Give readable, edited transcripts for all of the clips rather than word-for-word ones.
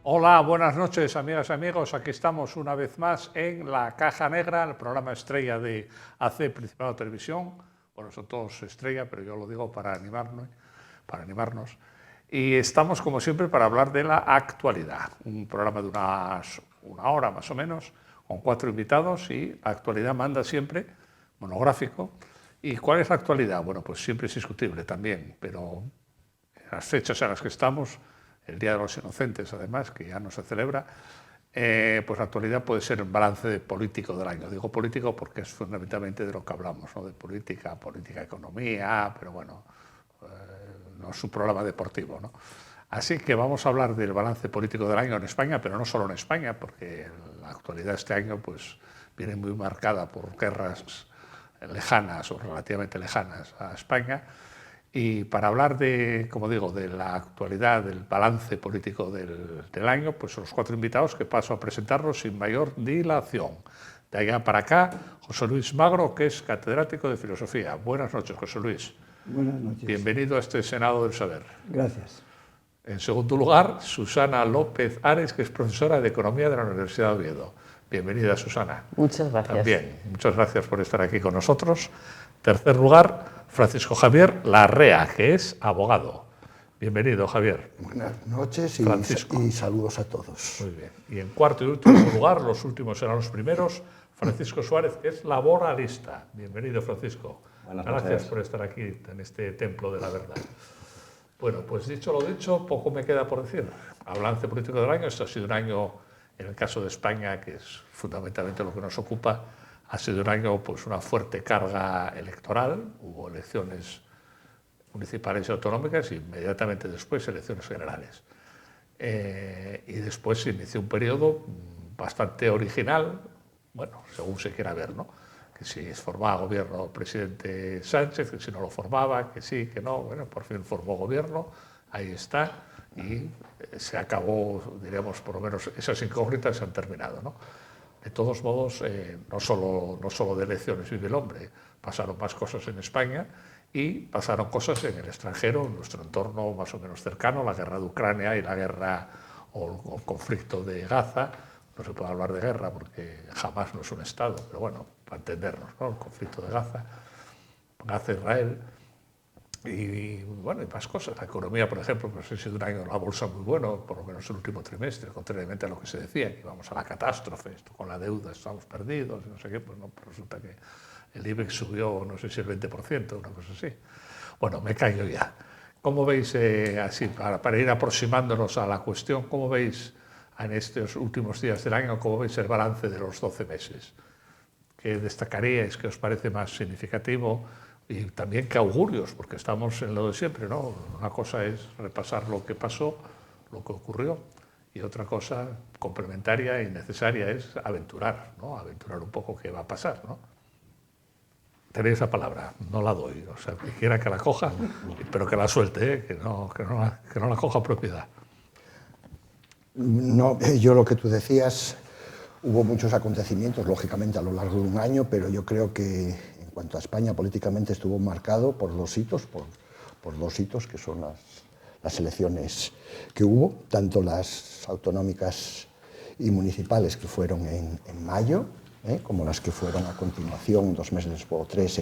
Hola, buenas noches, amigas y amigos. Aquí estamos una vez más en La Caja Negra, el programa estrella de AC Principado Televisión. Bueno, son todos estrella, pero yo lo digo para animarnos. Y estamos, como siempre, para hablar de la actualidad. Un programa de una hora más o menos, con 4 invitados, y actualidad manda siempre, monográfico. ¿Y cuál es la actualidad? Bueno, pues siempre es discutible también, pero las fechas en las que estamos, el Día de los Inocentes, además, que ya no se celebra, pues la actualidad puede ser el balance político del año. Digo político porque es fundamentalmente de lo que hablamos, ¿no? De política, economía, pero bueno, no es un programa deportivo, ¿no? Así que vamos a hablar del balance político del año en España, pero no solo en España, porque la actualidad este año pues, viene muy marcada por guerras lejanas o relativamente lejanas a España. Y para hablar de, como digo, de la actualidad, del balance político del año, pues los 4 invitados que paso a presentarlos sin mayor dilación. De allá para acá, José Luis Magro, que es catedrático de Filosofía. Buenas noches, José Luis. Buenas noches. Bienvenido a este Senado del Saber. Gracias. En segundo lugar, Susana López Ares, que es profesora de Economía de la Universidad de Oviedo. Bienvenida, Susana. Muchas gracias. También, muchas gracias por estar aquí con nosotros. Tercer lugar, Francisco Javier Larrea, que es abogado. Bienvenido, Javier. Buenas noches y saludos a todos. Muy bien. Y en cuarto y último lugar, los últimos serán los primeros, Francisco Suárez, que es laboralista. Bienvenido, Francisco. Buenas Gracias noches. por estar aquí en este templo de la verdad. Bueno, pues dicho lo dicho, poco me queda por decir. Balance político del año, este ha sido un año, en el caso de España, que es fundamentalmente lo que nos ocupa, ha sido un año pues una fuerte carga electoral, hubo elecciones municipales y autonómicas y inmediatamente después elecciones generales. Y después se inició un periodo bastante original, bueno, según se quiera ver, ¿no? Que si formaba gobierno el presidente Sánchez, que si no lo formaba, que sí, que no, bueno, por fin formó gobierno, ahí está, y se acabó, diríamos, por lo menos esas incógnitas se han terminado, ¿no? De todos modos, no solo de elecciones vive el hombre, pasaron más cosas en España y pasaron cosas en el extranjero, en nuestro entorno más o menos cercano, la guerra de Ucrania y la guerra o el conflicto de Gaza. No se puede hablar de guerra porque jamás no es un Estado, pero bueno, para entendernos, ¿no? El conflicto de Gaza, Israel. Y bueno, y más cosas. La economía, por ejemplo, pues ha sido un año en la bolsa muy bueno, por lo menos el último trimestre, contrariamente a lo que se decía, que íbamos a la catástrofe, esto con la deuda estamos perdidos, no sé qué, pues no, pues resulta que el IBEX subió, no sé si el 20%, una cosa así. Bueno, me callo ya. ¿Cómo veis, así, para ir aproximándonos a la cuestión, cómo veis en estos últimos días del año, cómo veis el balance de los 12 meses? ¿Qué destacaríais? ¿Qué os parece más significativo? Y también qué augurios, porque estamos en lo de siempre, ¿no? Una cosa es repasar lo que pasó, lo que ocurrió, y otra cosa complementaria y necesaria es aventurar, ¿no? Aventurar un poco qué va a pasar, ¿no? Tenéis la palabra, no la doy, o sea, que quiera que la coja, pero que la suelte, ¿eh? que no la coja a propiedad. No, yo lo que tú decías, hubo muchos acontecimientos, lógicamente, a lo largo de un año, pero yo creo que en cuanto a España políticamente estuvo marcado por 2 hitos, por 2 hitos que son las elecciones que hubo, tanto las autonómicas y municipales que fueron en mayo, como las que fueron a continuación 2 meses después o 3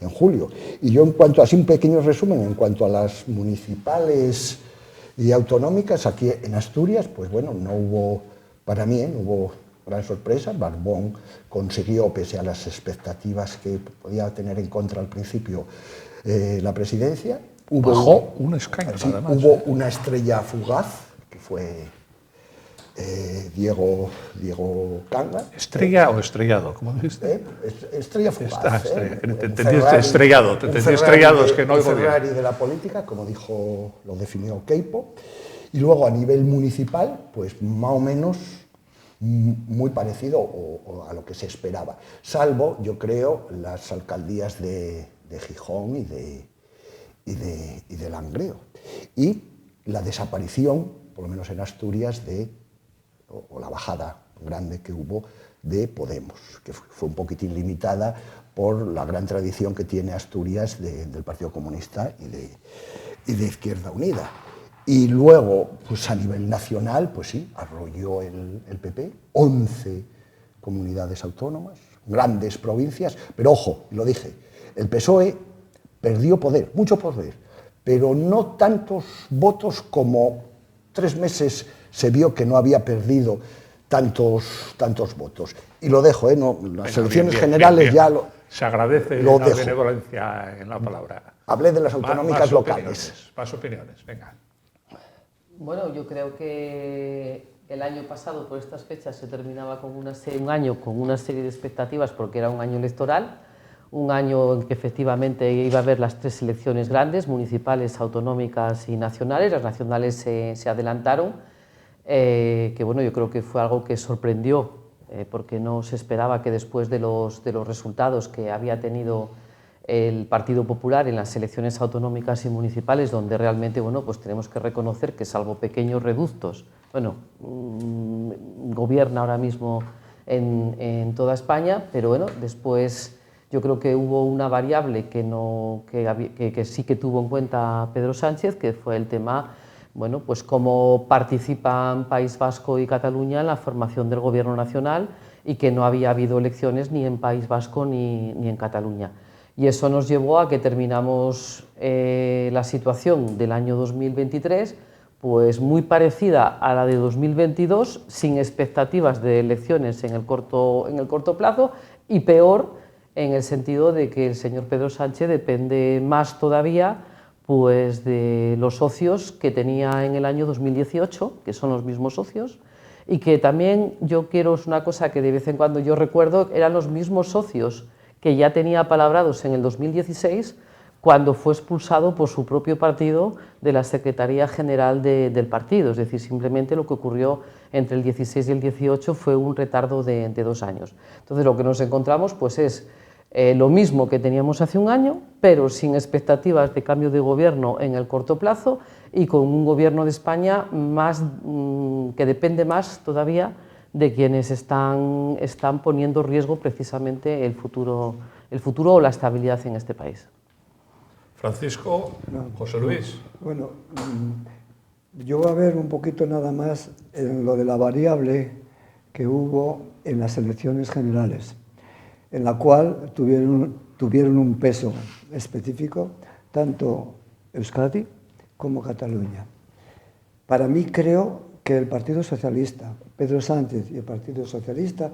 en julio. Y yo, en cuanto, así un pequeño resumen, en cuanto a las municipales y autonómicas, aquí en Asturias, pues bueno, no hubo, para mí, no hubo gran sorpresa. Barbón consiguió, pese a las expectativas que podía tener en contra al principio la presidencia. Bajó un escaño, sí, además. Hubo una estrella fugaz, que fue Diego Cangas. ¿Estrella o estrellado? ¿Cómo dijiste? Estrella fugaz. Te entendí estrellado, es que no oigo bien. Ferrari de la política, como dijo, lo definió Queipo. Y luego a nivel municipal, pues más o menos muy parecido o a lo que se esperaba. Salvo, yo creo, las alcaldías de Gijón y de Langreo. Y la desaparición, por lo menos en Asturias, o la bajada grande que hubo de Podemos, que fue un poquitín limitada por la gran tradición que tiene Asturias del Partido Comunista y de Izquierda Unida. Y luego, pues a nivel nacional, pues sí, arrolló el PP, 11 comunidades autónomas, grandes provincias, pero ojo, lo dije, el PSOE perdió poder, mucho poder, pero no tantos votos como 3 meses se vio que no había perdido tantos votos. Y lo dejo, no, las elecciones generales bien. ya lo... Se agradece lo la dejo. benevolencia en la palabra. Hablé de las autonómicas locales. Más opiniones, venga. Bueno, yo creo que el año pasado, por estas fechas, se terminaba con un año con una serie de expectativas porque era un año electoral, un año en que efectivamente iba a haber las 3 elecciones grandes, municipales, autonómicas y nacionales. Las nacionales se adelantaron, que bueno, yo creo que fue algo que sorprendió, porque no se esperaba que después de los resultados que había tenido el Partido Popular en las elecciones autonómicas y municipales, donde realmente, bueno, pues tenemos que reconocer que, salvo pequeños reductos, bueno, gobierna ahora mismo en toda España, pero bueno, después yo creo que hubo una variable que sí que tuvo en cuenta Pedro Sánchez, que fue el tema, bueno, pues cómo participan País Vasco y Cataluña en la formación del Gobierno nacional, y que no había habido elecciones ni en País Vasco ni en Cataluña. Y eso nos llevó a que terminamos la situación del año 2023 pues muy parecida a la de 2022, sin expectativas de elecciones en el corto plazo, y peor en el sentido de que el señor Pedro Sánchez depende más todavía pues de los socios que tenía en el año 2018, que son los mismos socios, y que también es una cosa que de vez en cuando yo recuerdo, eran los mismos socios que ya tenía apalabrados en el 2016, cuando fue expulsado por su propio partido de la Secretaría General del partido. Es decir, simplemente lo que ocurrió entre el 16 y el 18 fue un retardo de 2 años. Entonces, lo que nos encontramos pues es lo mismo que teníamos hace un año, pero sin expectativas de cambio de gobierno en el corto plazo, y con un gobierno de España que depende más todavía de quienes están poniendo en riesgo precisamente el futuro o la estabilidad en este país. Francisco, José Luis. Bueno, yo voy a ver un poquito nada más en lo de la variable que hubo en las elecciones generales, en la cual tuvieron un peso específico tanto Euskadi como Cataluña. Para mí, creo que el Partido Socialista, Pedro Sánchez y el Partido Socialista,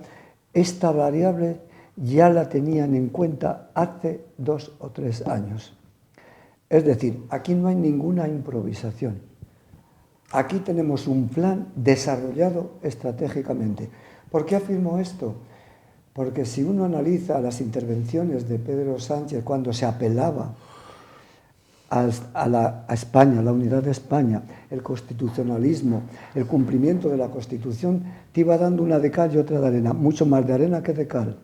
esta variable ya la tenían en cuenta hace 2 o 3 años. Es decir, aquí no hay ninguna improvisación. Aquí tenemos un plan desarrollado estratégicamente. ¿Por qué afirmo esto? Porque si uno analiza las intervenciones de Pedro Sánchez cuando se apelaba a España, la unidad de España, el constitucionalismo, el cumplimiento de la Constitución, te iba dando una de cal y otra de arena, mucho más de arena que de cal.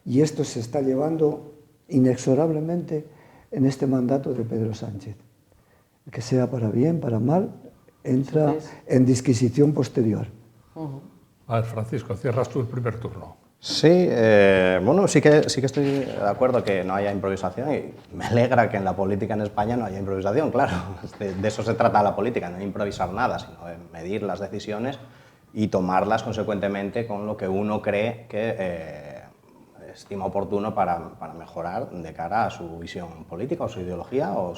Y esto se está llevando inexorablemente en este mandato de Pedro Sánchez. Que sea para bien, para mal, entra en disquisición posterior. A ver, Francisco, cierras tú el primer turno. Sí, bueno, sí que estoy de acuerdo que no haya improvisación, y me alegra que en la política en España no haya improvisación, claro. De eso se trata la política, no improvisar nada, sino de medir las decisiones y tomarlas consecuentemente con lo que uno cree que estima oportuno para mejorar de cara a su visión política o su ideología o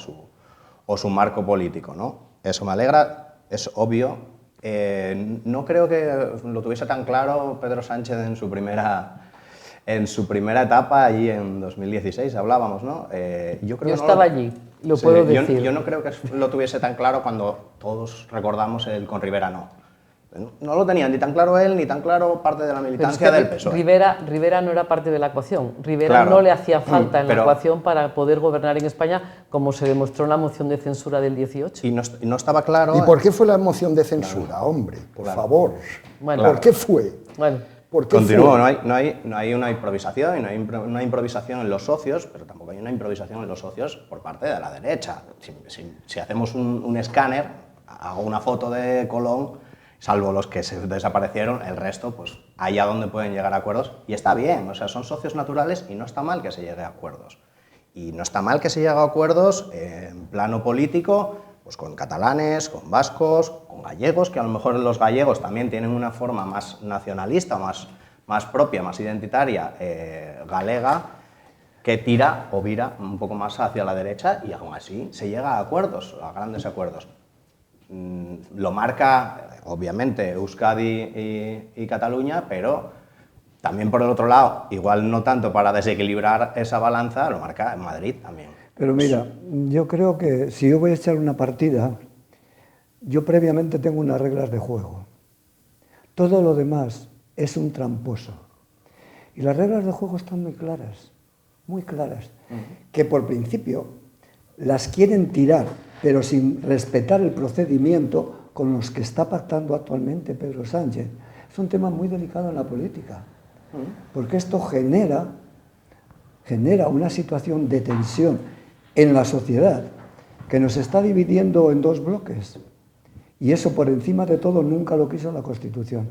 su marco político, ¿no? Eso me alegra, es obvio. No creo que lo tuviese tan claro Pedro Sánchez en su primera etapa, allí en 2016 hablábamos, ¿no? Yo estaba allí, lo puedo decir. Yo no creo que lo tuviese tan claro cuando todos recordamos el con Rivera no. No lo tenía ni tan claro él, ni tan claro parte de la militancia del PSOE. Rivera no era parte de la ecuación. Rivera no le hacía falta en la ecuación para poder gobernar en España, como se demostró en la moción de censura del 18. Y no estaba claro... ¿Y por qué fue la moción de censura, hombre? Por favor. Bueno, ¿por qué fue? Bueno. Continúo, no hay una improvisación, y no hay una improvisación en los socios, pero tampoco hay una improvisación en los socios por parte de la derecha. Si hacemos un escáner, hago una foto de Colón, salvo los que se desaparecieron, el resto, pues allá donde pueden llegar a acuerdos, y está bien, o sea, son socios naturales y no está mal que se llegue a acuerdos. Y no está mal que se llegue a acuerdos en plano político, pues con catalanes, con vascos, con gallegos, que a lo mejor los gallegos también tienen una forma más nacionalista, más propia, más identitaria, galega, que tira o vira un poco más hacia la derecha y aún así se llega a acuerdos, a grandes acuerdos. Lo marca, obviamente, Euskadi y Cataluña, pero también por el otro lado, igual no tanto para desequilibrar esa balanza, lo marca en Madrid también. Pero mira, yo creo que si yo voy a echar una partida, yo previamente tengo unas reglas de juego. Todo lo demás es un tramposo. Y las reglas de juego están muy claras, que por principio las quieren tirar, pero sin respetar el procedimiento con los que está pactando actualmente Pedro Sánchez. Es un tema muy delicado en la política, porque esto genera una situación de tensión en la sociedad que nos está dividiendo en dos bloques. Y eso, por encima de todo, nunca lo quiso la Constitución.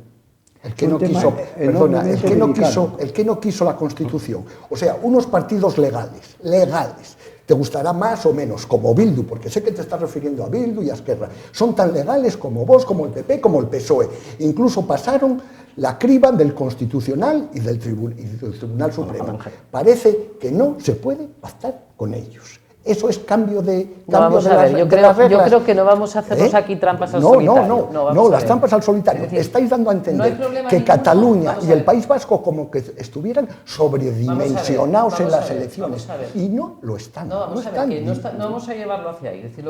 El que no quiso, perdona, el que no quiso la Constitución. O sea, unos partidos legales. Te gustará más o menos, como Bildu, porque sé que te estás refiriendo a Bildu y a Esquerra. Son tan legales como Vox, como el PP, como el PSOE. Incluso pasaron la criba del Constitucional y del Tribunal Supremo. Parece que no se puede pactar con ellos. Eso es cambio de yo creo que no vamos a hacernos aquí trampas al solitario. No, las trampas al solitario. Es decir, estáis dando a entender que Cataluña y el País Vasco como que estuvieran sobredimensionados en las elecciones. Y no lo están. No vamos a llevarlo hacia ahí. Es decir,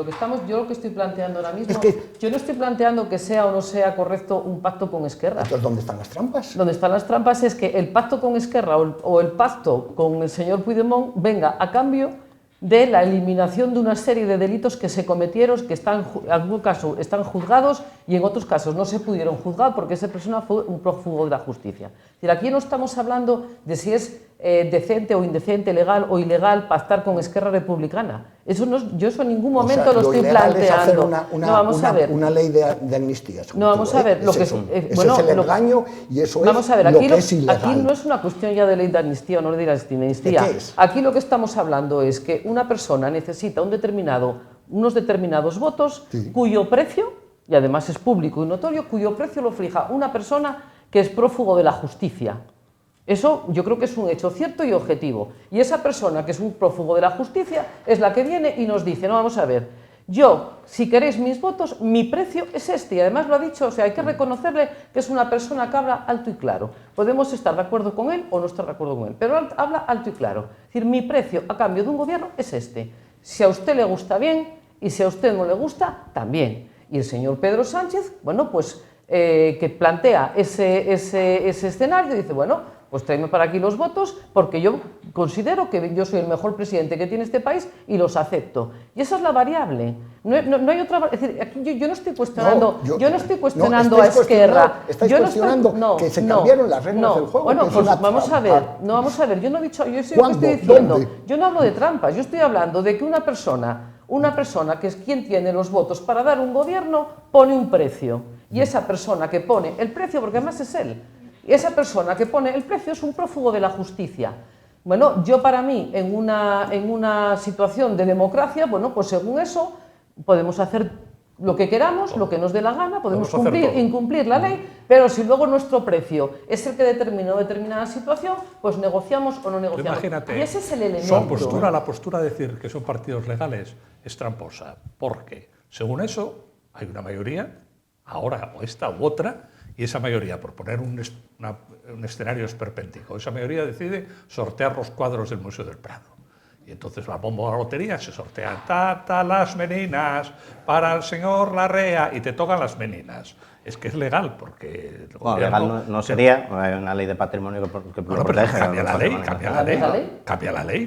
yo lo que estoy planteando ahora mismo, yo no estoy planteando que sea o no sea correcto un pacto con Esquerra. Entonces, ¿dónde están las trampas? Donde están las trampas es que el pacto con Esquerra o el pacto con el señor Puigdemont venga a cambio de la eliminación de una serie de delitos que se cometieron, que en algún caso están juzgados y en otros casos no se pudieron juzgar porque esa persona fue un prófugo de la justicia. Es decir, aquí no estamos hablando de si es decente o indecente, legal o ilegal pactar con Esquerra Republicana. Yo eso en ningún momento lo estoy planteando. Una ley de amnistía. No, vamos a ver. Ese es el engaño y eso es lo que es ilegal. Aquí no es una cuestión ya de ley de amnistía o no de amnistía. ¿De qué es? Aquí lo que estamos hablando es que una persona necesita unos determinados votos, sí, cuyo precio, y además es público y notorio, cuyo precio lo fija una persona que es prófugo de la justicia. Eso yo creo que es un hecho cierto y objetivo. Y esa persona que es un prófugo de la justicia es la que viene y nos dice, no, vamos a ver, yo, si queréis mis votos, mi precio es este. Y además lo ha dicho, o sea, hay que reconocerle que es una persona que habla alto y claro. Podemos estar de acuerdo con él o no estar de acuerdo con él, pero habla alto y claro. Es decir, mi precio a cambio de un gobierno es este. Si a usted le gusta bien y si a usted no le gusta, también. Y el señor Pedro Sánchez, bueno, pues que plantea ese escenario, dice, bueno, pues tráeme para aquí los votos porque yo considero que yo soy el mejor presidente que tiene este país y los acepto. Y esa es la variable. No hay otra. Es decir, aquí yo no estoy cuestionando, yo no estoy cuestionando a Esquerra. Estáis cuestionando que se cambiaron las reglas del juego. Bueno, pues vamos a ver. Yo no he dicho, yo sé lo que estoy diciendo. Yo no hablo de trampas. Yo estoy hablando de que una persona que es quien tiene los votos para dar un gobierno pone un precio. Y esa persona que pone el precio, porque además es él. Y esa persona que pone el precio es un prófugo de la justicia. Bueno, yo para mí, en una situación de democracia, bueno, pues según eso, podemos hacer lo que queramos, lo que nos dé la gana, podemos incumplir la ley, pero si luego nuestro precio es el que determina determinada situación, pues negociamos o no negociamos. Imagínate, y ese es el elemento. La postura de decir que son partidos legales es tramposa, porque según eso hay una mayoría, ahora o esta u otra, y esa mayoría, por poner un escenario esperpéntico, esa mayoría decide sortear los cuadros del Museo del Prado. Y entonces la bomba de la lotería se sortean las meninas para el señor Larrea y te tocan las meninas. Es que es legal, porque... Bueno, legal no sería, hay una ley de patrimonio que lo protege. Cambia la ley. Cambia la ley.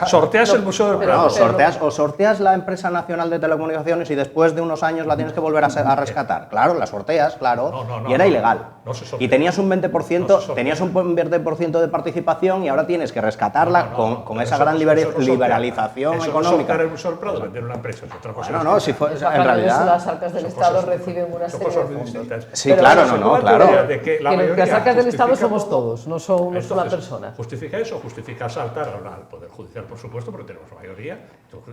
Sorteas el Museo del Prado. No, sorteas la empresa nacional de telecomunicaciones y después de unos años la tienes que volver a rescatar. Claro, la sorteas, claro. Y era ilegal. Y tenías un 20%, tenías un 20% de participación y ahora tienes que rescatarla con esa gran liberalización económica. Sortear el Museo del Prado, vender una empresa es otra cosa. No, si fue en realidad... las arcas del Estado reciben una serie de fondos. Sí, claro, claro. Que las arcas del Estado somos todos, no son una sola persona. ¿Justifica eso? Justifica saltar al Poder Judicial, por supuesto, porque tenemos mayoría.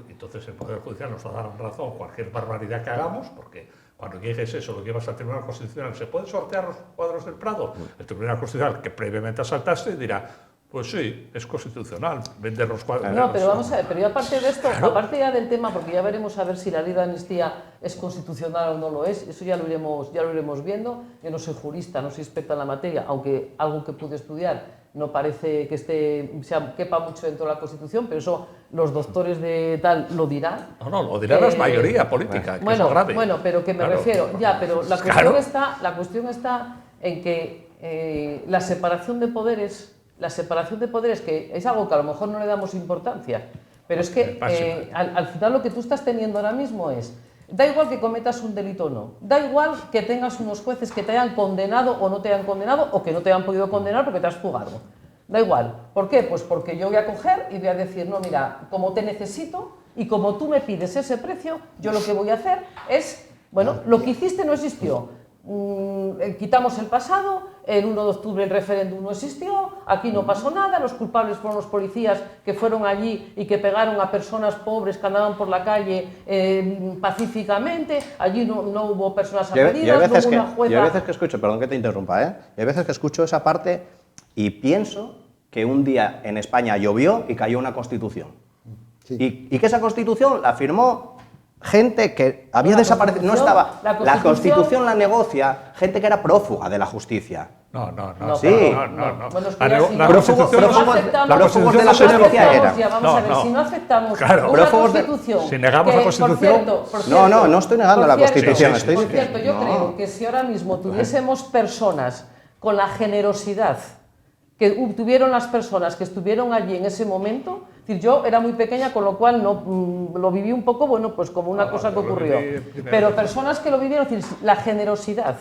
Entonces el Poder Judicial nos va a dar razón cualquier barbaridad que hagamos, porque cuando llegues eso, lo llevas al Tribunal Constitucional, ¿se pueden sortear los cuadros del Prado? El Tribunal Constitucional, que previamente asaltaste, dirá, pues sí, es constitucional vender los cuadros. No, pero vamos a ver, pero yo aparte de esto, aparte ya del tema, porque ya veremos a ver si la ley de amnistía es constitucional o no lo es, eso ya lo iremos viendo. Yo no soy jurista, no soy experta en la materia, aunque algo que pude estudiar no parece que quepa mucho dentro de la Constitución, pero eso los doctores de tal lo dirán. No, lo dirá la mayoría política, que es grave. Bueno, pero que me refiero, ya, pero la cuestión está en que la separación de poderes, que es algo que a lo mejor no le damos importancia, pero es que al final lo que tú estás teniendo ahora mismo es, da igual que cometas un delito o no, da igual que tengas unos jueces que te hayan condenado o no te hayan condenado, o que no te hayan podido condenar porque te has fugado. Da igual. ¿Por qué? Pues porque yo voy a coger y voy a decir, no, mira, como te necesito y como tú me pides ese precio, yo lo que voy a hacer es, bueno, lo que hiciste no existió. Quitamos el pasado, el 1 de octubre el referéndum no existió, aquí no pasó nada, los culpables fueron los policías que fueron allí y que pegaron a personas pobres que andaban por la calle pacíficamente, allí no hubo personas agredidas, no hubo una jueza... Y hay veces que escucho, perdón que te interrumpa, y hay veces que escucho esa parte y pienso que un día en España llovió y cayó una Constitución. Sí. Y que esa Constitución la firmó gente que había desaparecido, no estaba... La Constitución la negocia gente que era prófuga de la justicia. No. Sí. La Constitución de la justicia era. Vamos a ver, si no aceptamos una Constitución... Si negamos la Constitución... No estoy negando la Constitución. Por cierto, yo creo que si ahora mismo tuviésemos personas con la generosidad que tuvieron las personas que estuvieron allí en ese momento... Yo era muy pequeña, con lo cual no, lo viví un poco, bueno, pues como una cosa que ocurrió. Pero personas que lo vivieron, es decir, la generosidad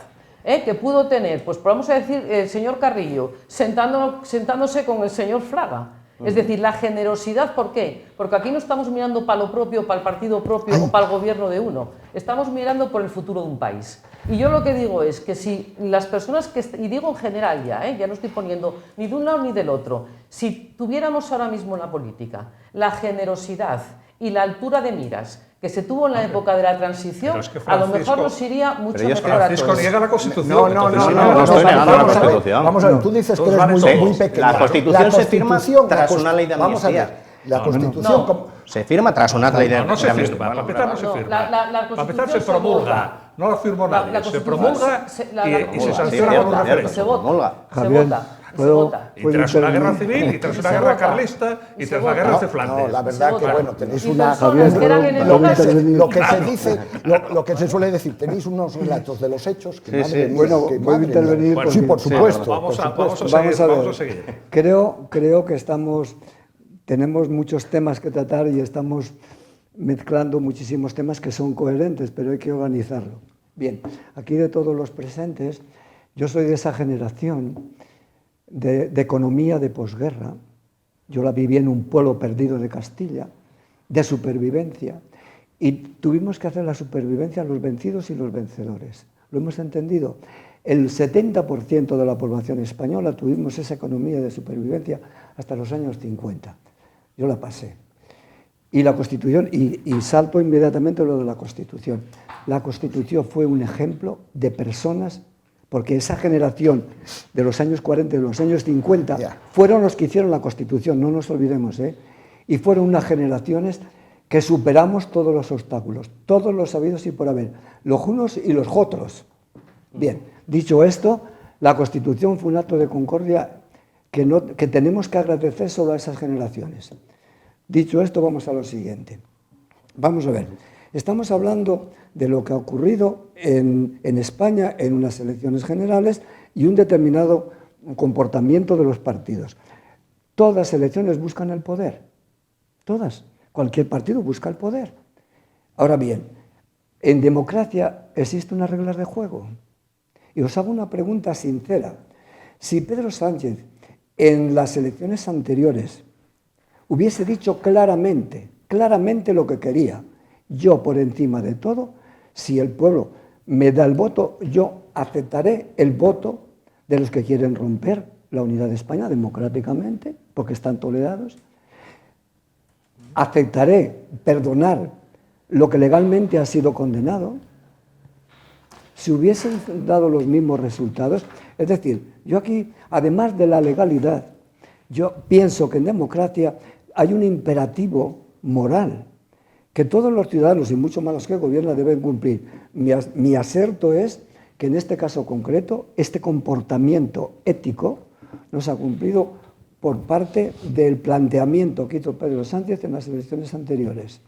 que pudo tener, pues vamos a decir, el señor Carrillo, sentándose con el señor Fraga. Es decir, la generosidad, ¿por qué? Porque aquí no estamos mirando para lo propio, para el partido propio o para el gobierno de uno. Estamos mirando por el futuro de un país. Y yo lo que digo es que si las personas que... Y digo en general ya no estoy poniendo ni de un lado ni del otro. Si tuviéramos ahora mismo en la política la generosidad y la altura de miras que se tuvo en la época de la transición, a lo mejor nos iría mucho mejor a Francisco todos. niega la Constitución. No estoy negando la Constitución. Vamos a ver, tú dices que eres muy pequeño. La Constitución se firma tras una ley de amnistía. La Constitución... Se firma tras una ley de amnistía. No se firma, para empezar no se firma. Para empezar se promulga. No la firmó nadie. Se promulga y se sanciona con un referéndum. Se vota. Y tras una guerra civil, y tras una guerra carlista, y tras la guerra de Flandes. No, la verdad que, bueno, tenéis una... Lo que se suele decir, tenéis unos relatos de los hechos que madre mía, bueno, voy a intervenir. Sí, por supuesto. Vamos a seguir. Creo que tenemos muchos temas que tratar y estamos mezclando muchísimos temas que son coherentes, pero hay que organizarlo. Bien, aquí de todos los presentes, yo soy de esa generación de economía de posguerra. Yo la viví en un pueblo perdido de Castilla, de supervivencia, y tuvimos que hacer la supervivencia a los vencidos y los vencedores. ¿Lo hemos entendido? El 70% de la población española tuvimos esa economía de supervivencia hasta los años 50. Yo la pasé. Y la Constitución, y salto inmediatamente a lo de la Constitución. La Constitución fue un ejemplo de personas, porque esa generación de los años 40 y de los años 50 fueron los que hicieron la Constitución, no nos olvidemos, y fueron unas generaciones que superamos todos los obstáculos, todos los habidos y por haber, los unos y los otros. Bien, dicho esto, la Constitución fue un acto de concordia que tenemos que agradecer solo a esas generaciones. Dicho esto, vamos a lo siguiente. Vamos a ver, estamos hablando de lo que ha ocurrido en España en unas elecciones generales y un determinado comportamiento de los partidos. Todas las elecciones buscan el poder, todas. Cualquier partido busca el poder. Ahora bien, en democracia existen unas reglas de juego. Y os hago una pregunta sincera. Si Pedro Sánchez en las elecciones anteriores hubiese dicho claramente lo que quería, yo por encima de todo, Si el pueblo me da el voto, yo aceptaré el voto de los que quieren romper la unidad de España democráticamente, porque están tolerados. Aceptaré perdonar lo que legalmente ha sido condenado. Si hubiesen dado los mismos resultados, es decir, yo aquí, además de la legalidad, yo pienso que en democracia hay un imperativo moral que todos los ciudadanos, y mucho más los que gobiernan, deben cumplir. Mi aserto es que en este caso concreto, este comportamiento ético no se ha cumplido por parte del planteamiento que hizo Pedro Sánchez en las elecciones anteriores.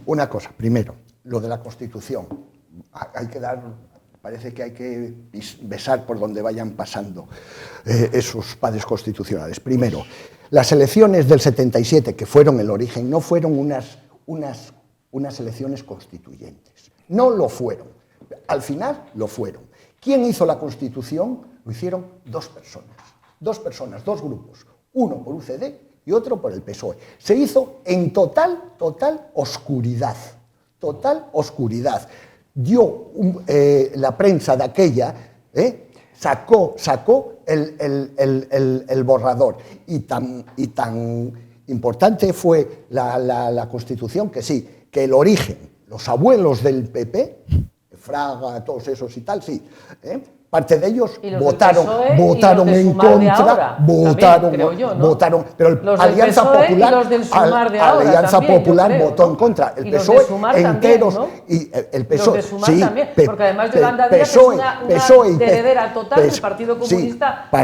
Una cosa, primero, lo de la Constitución. Hay que dar, parece que hay que besar por donde vayan pasando esos padres constitucionales. Primero, las elecciones del 77, que fueron el origen, no fueron unas elecciones constituyentes. No lo fueron. Al final lo fueron. ¿Quién hizo la Constitución? Lo hicieron dos personas, dos grupos. Uno por UCD y otro por el PSOE. Se hizo en total oscuridad. Total oscuridad. La prensa de aquella sacó el borrador. Y tan importante fue la Constitución que sí, que el origen, los abuelos del PP, Fraga, todos esos y tal, sí, parte de ellos votaron en contra, votaron, pero Alianza Popular votó en contra, el PSOE enteros y el PSOE, sí, porque además Yolanda Díaz es una heredera total del Partido Comunista de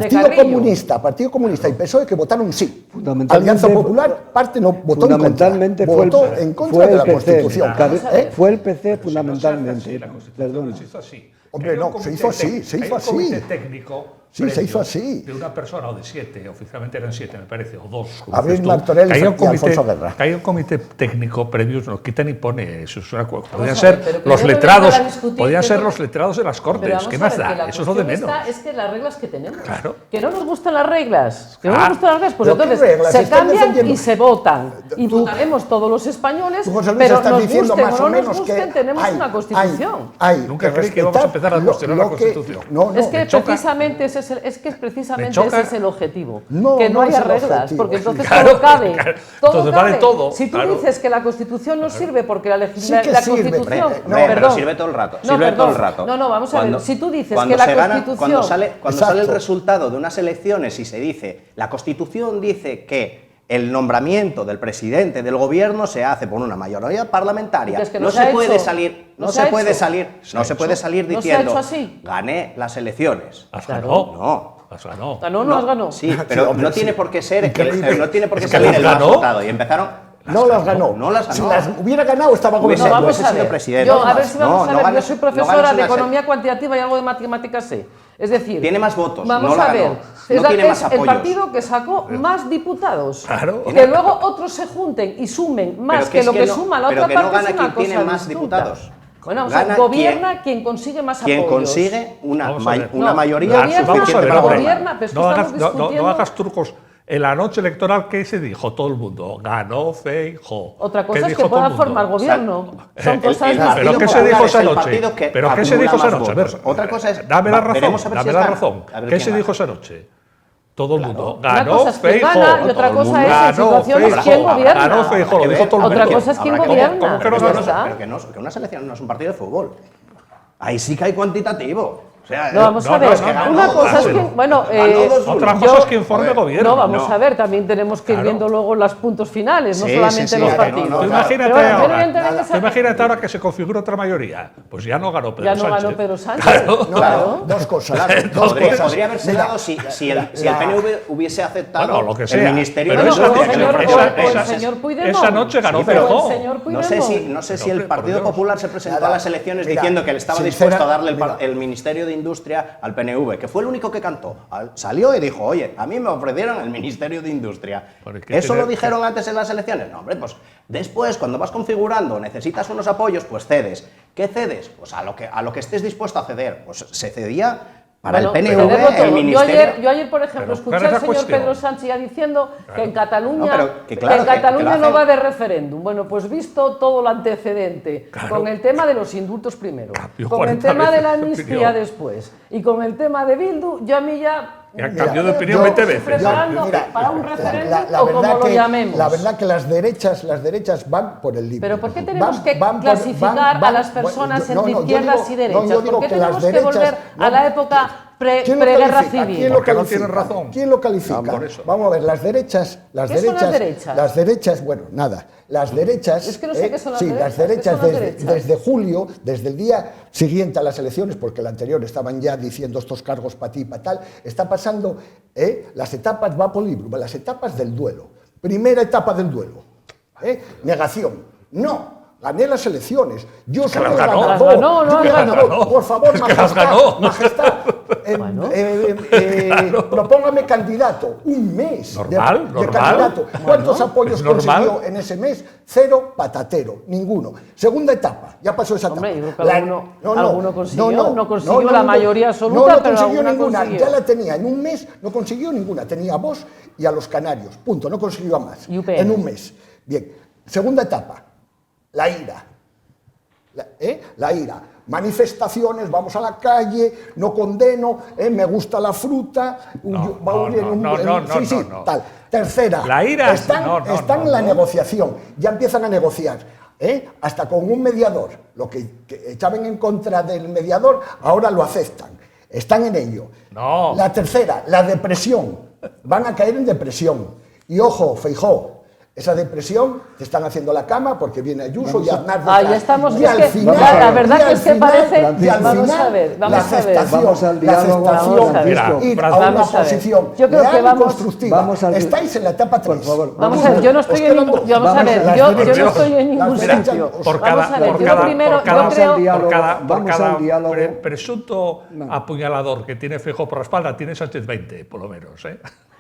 Partido Comunista y PSOE que votaron sí. Alianza Popular parte no votó en contra, votó en contra de la Constitución. Fue el PC fundamentalmente. Perdón. Se hizo así. Hombre, no, se hizo así. Hay un comité técnico Sí, se hizo así. De una persona o de 7, oficialmente eran 7, me parece, o 2. Abril Martorell y Alfonso Guerra. Que hay un comité técnico previo, nos quitan y pone eso. Es una, podrían ser los letrados, podrían ser los letrados de las Cortes. ¿Qué más da? Eso es lo de menos. Es que las reglas que tenemos. Claro. Que no nos gustan las reglas. Que no nos gustan las reglas, pues entonces se cambian y se votan. Y votaremos todos los españoles, pero nos gusten o no nos gusten, tenemos una Constitución. Nunca creí que íbamos a empezar a cuestionar la Constitución. Es que precisamente ese es el objetivo, que no haya reglas, porque entonces todo cabe. Vale todo. Si tú dices que la Constitución no sirve porque la Constitución... Pero sirve todo el rato. No, vamos a ver. Si tú dices que la Constitución... Cuando sale el resultado de unas elecciones y se dice, la Constitución dice que el nombramiento del presidente del gobierno se hace por una mayoría parlamentaria. No se puede salir diciendo, gané las elecciones. ¿Has ganado? No. ¿Has ganado? ¿Ganó o no has ganado? Sí, pero no tiene por qué ser salir el más votado. Y empezaron... No las ganó. No las ganó. Si las hubiera ganado, estaba gobernando. Vamos a ver. Yo soy profesora de economía cuantitativa y algo de matemáticas sé. Es decir, tiene más votos. Vamos a ver. No tiene más apoyos. El partido que sacó más diputados. Claro. Que luego otros se junten y sumen más que lo que suma la otra parte es una cosa tiene más diputados. Bueno, gobierna quien consigue más apoyos. Quien consigue una mayoría suficiente para gobernar. No hagas trucos. En la noche electoral, ¿qué se dijo todo el mundo? Ganó Feijóo. Otra cosa es que pueda formar gobierno. Son cosas ¿Pero qué se dijo esa noche? ¿Pero qué se dijo esa noche? Otra cosa es... Dame la razón. ¿Qué se dijo esa noche? Todo el mundo. Ganó Feijóo. Y otra cosa es en situaciones quién gobierna. Ganó Feijóo, lo dijo todo el mundo. Otra cosa es quién gobierna. Pero que una selección no es un partido de fútbol. Ahí sí que hay cuantitativo. O sea, vamos a ver, una cosa es que, bueno, otra cosa es que informe gobierno. No, vamos a ver, también tenemos que ir viendo luego los puntos finales, no solamente los partidos. Imagínate ahora que se configura otra mayoría. Pues ya no ganó Pedro Sánchez. Ya no ganó Pedro Sánchez. Claro. Dos cosas. Podría haberse dado si el PNV hubiese aceptado el ministerio de Industria. Esa noche ganó Feijóo. No sé si el Partido Popular se presentó a las elecciones diciendo que él estaba dispuesto a darle el ministerio de Industria al PNV, que fue el único que cantó. Salió y dijo, oye, a mí me ofrecieron el Ministerio de Industria. ¿Eso lo dijeron antes en las elecciones? No, hombre, pues después, cuando vas configurando, necesitas unos apoyos, pues cedes. ¿Qué cedes? Pues a lo que estés dispuesto a ceder. Pues se cedía Para Bueno, el tenerlo PNV, todo. el ministerio... Yo ayer, por ejemplo, Pero, escuché ¿cuál es al la señor cuestión? Pedro Sánchez ya diciendo que en Cataluña, No, pero que claro, en Cataluña que lo no hace- va a haber referéndum. Bueno, pues visto todo lo antecedente, Claro. con el tema de los indultos primero, Cambió con el 40 tema de veces la de amnistía opinión. después y con el tema de Bildu, yo a mí ya... Ya Mira, cambió de opinión yo- 20 veces. Preparando Mira, para un referéndum la o como verdad lo que- llamemos. La verdad que las derechas van por el libre. Pero ¿por qué tenemos que Van por- clasificar van- a las bueno, personas yo- no, entre no, yo izquierdas digo- y derechas? no, yo digo ¿Por qué que las tenemos que derechas- volver no, a la época ¿quién lo preguerra califica? civil? ¿Quién lo Porque no califica? tienen razón. ¿Quién lo califica? Ah, por eso. Vamos a ver, las derechas, ¿Qué son las derechas? las derechas, bueno, nada, las derechas, Es que no sé qué son las sí, derechas, las derechas, ¿qué son las desde, derechas? desde julio, desde el día siguiente a las elecciones, porque el anterior estaban ya diciendo estos cargos para ti y para tal, está pasando las etapas, va por libro, las etapas del duelo. Primera etapa del duelo, negación, no. Gané las elecciones. Yo soy el las ganó. ganador. Las ganó, no Yo las ganador. ganó. Por favor, Es que las ganó. majestad, Bueno. propóngame candidato. Un mes Normal, de normal. candidato. ¿Cuántos apoyos es normal. consiguió en ese mes? 0 patatero, ninguno. Segunda etapa, ya pasó esa etapa. Hombre, yo creo que alguno consiguió, no consiguió no, la no, mayoría no, absoluta, no pero consiguió alguna ninguna. consiguió. Ya la tenía en un mes, no consiguió ninguna. Tenía a Vox y a los canarios. Punto, no consiguió a más. Y UPN. En un mes. Bien. Segunda etapa, la ira. La ira. Manifestaciones, vamos a la calle, no condeno, me gusta la fruta, No, va no, en un- no, en- no, no, sí, sí, no, no. tal. Tercera, La ira, están, no, no, están no, en la no. negociación, ya empiezan a negociar, hasta con un mediador, lo que echaban en contra del mediador, ahora lo aceptan, están en ello. No. La tercera, la depresión, van a caer en depresión, y ojo, Feijóo, esa depresión, te están haciendo la cama porque viene Ayuso y Aznar detrás. Ah, ya estamos, Y es al que final- la verdad y que al es que final- parece, y al vamos final, a ver, la vamos a ver. aceptación, Vamos al la diálogo, aceptación, Francisco. ir a Vamos una a ver. posición Yo creo que real y vamos- constructiva. vamos al- Estáis en la etapa 3. Por favor, Vamos a ver, yo no estoy en ningún, vamos a ver, las yo no derechas- estoy en ningún las derechas- sitio. Por Vamos cada, a ver, por yo cada, primero, por cada, yo creo, diálogo, por cada, vamos al diálogo. Presunto apuñalador que tiene Feijóo por la espalda, tiene Sánchez 20, por lo menos.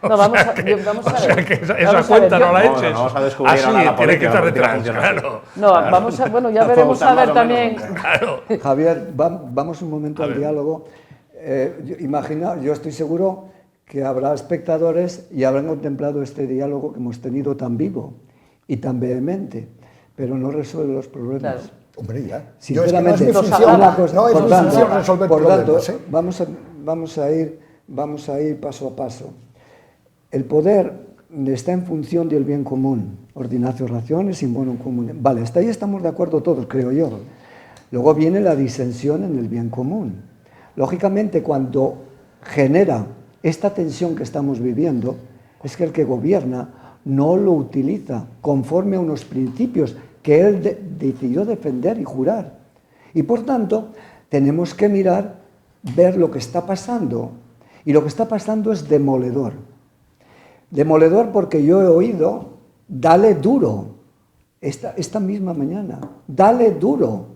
No, vamos a ver. O sea que esa Vamos a ver, cuenta no la yo- eches. No, vamos a descubrir Así, ahora la tiene que política, estar la política detrás, funciona así. claro. No, vamos a, bueno, ya Puede veremos gustar a ver más o menos, también. Claro. Javier, vamos un momento A al ver. diálogo. Imagina, yo estoy seguro que habrá espectadores y habrán contemplado este diálogo que hemos tenido tan vivo y tan vehemente, pero no resuelve los problemas. Claro. Hombre, ya. Sinceramente, Yo es que no es mi Nos función, hablaba. no es por mi tanto, función resolver por tanto, problemas. vamos a ir paso a paso. El poder está en función del bien común, ordinatio raciones in bonum comune. Vale, hasta ahí estamos de acuerdo todos, creo yo. Luego viene la disensión en el bien común. Lógicamente, cuando genera esta tensión que estamos viviendo, es que el que gobierna no lo utiliza conforme a unos principios que él decidió defender y jurar. Y por tanto, tenemos que mirar, ver lo que está pasando. Y lo que está pasando es demoledor. Demoledor porque yo he oído, dale duro, esta misma mañana, dale duro,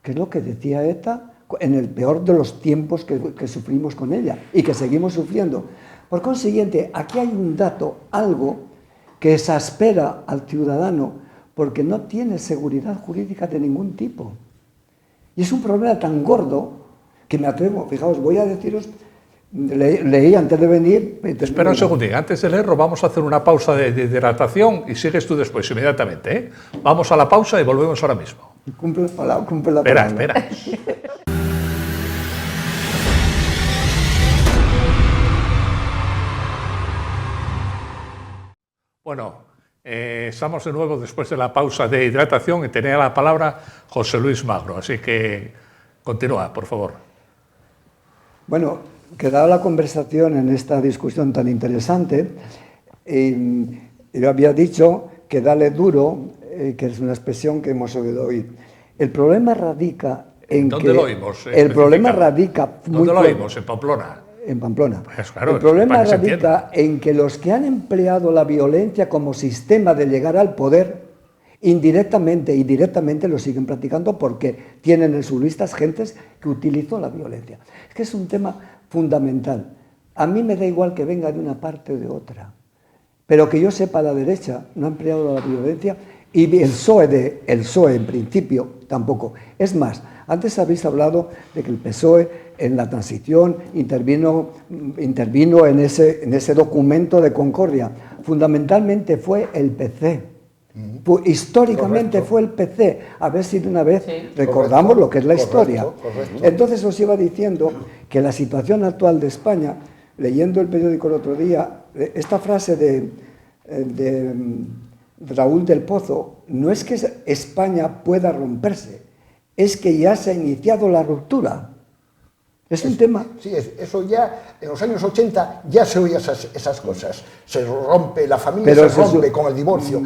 que es lo que decía ETA en el peor de los tiempos que sufrimos con ella y que seguimos sufriendo. Por consiguiente, aquí hay un dato, algo que exaspera al ciudadano porque no tiene seguridad jurídica de ningún tipo. Y es un problema tan gordo que me atrevo, fijaos, voy a deciros, leí antes de venir... Espera un segundín, antes de leerlo vamos a hacer una pausa de hidratación y sigues tú después, inmediatamente. ¿Eh? Vamos a la pausa y volvemos ahora mismo. Cumple la Espera, palabra. espera. Bueno, estamos de nuevo después de la pausa de hidratación y tenía la palabra José Luis Magro, así que continúa, por favor. Bueno, quedaba la conversación en esta discusión tan interesante. Yo había dicho que dale duro, que es una expresión que hemos oído hoy. El problema radica en ¿Dónde que... lo oímos? El problema radica... ¿Dónde lo oímos? ¿En Pamplona? En Pamplona. Pues claro, el problema para que se radica en que los que han empleado la violencia como sistema de llegar al poder, indirectamente y directamente lo siguen practicando porque tienen en sus listas gentes que utilizó la violencia. Es que es un tema fundamental. A mí me da igual que venga de una parte o de otra, pero que yo sepa, la derecha no ha empleado la violencia Y el PSOE en principio tampoco. Es más, antes habéis hablado de que el PSOE en la transición intervino en ese documento de concordia. Fundamentalmente fue el PC. Históricamente fue el PC. A ver si de una vez recordamos lo que es la historia. Entonces os iba diciendo que la situación actual de España, leyendo el periódico el otro día, esta frase de Raúl del Pozo, no es que España pueda romperse, es que ya se ha iniciado la ruptura. Es un tema. Sí, eso ya, en los años 80 ya se oía esas cosas. Se rompe, la familia se rompe con el divorcio,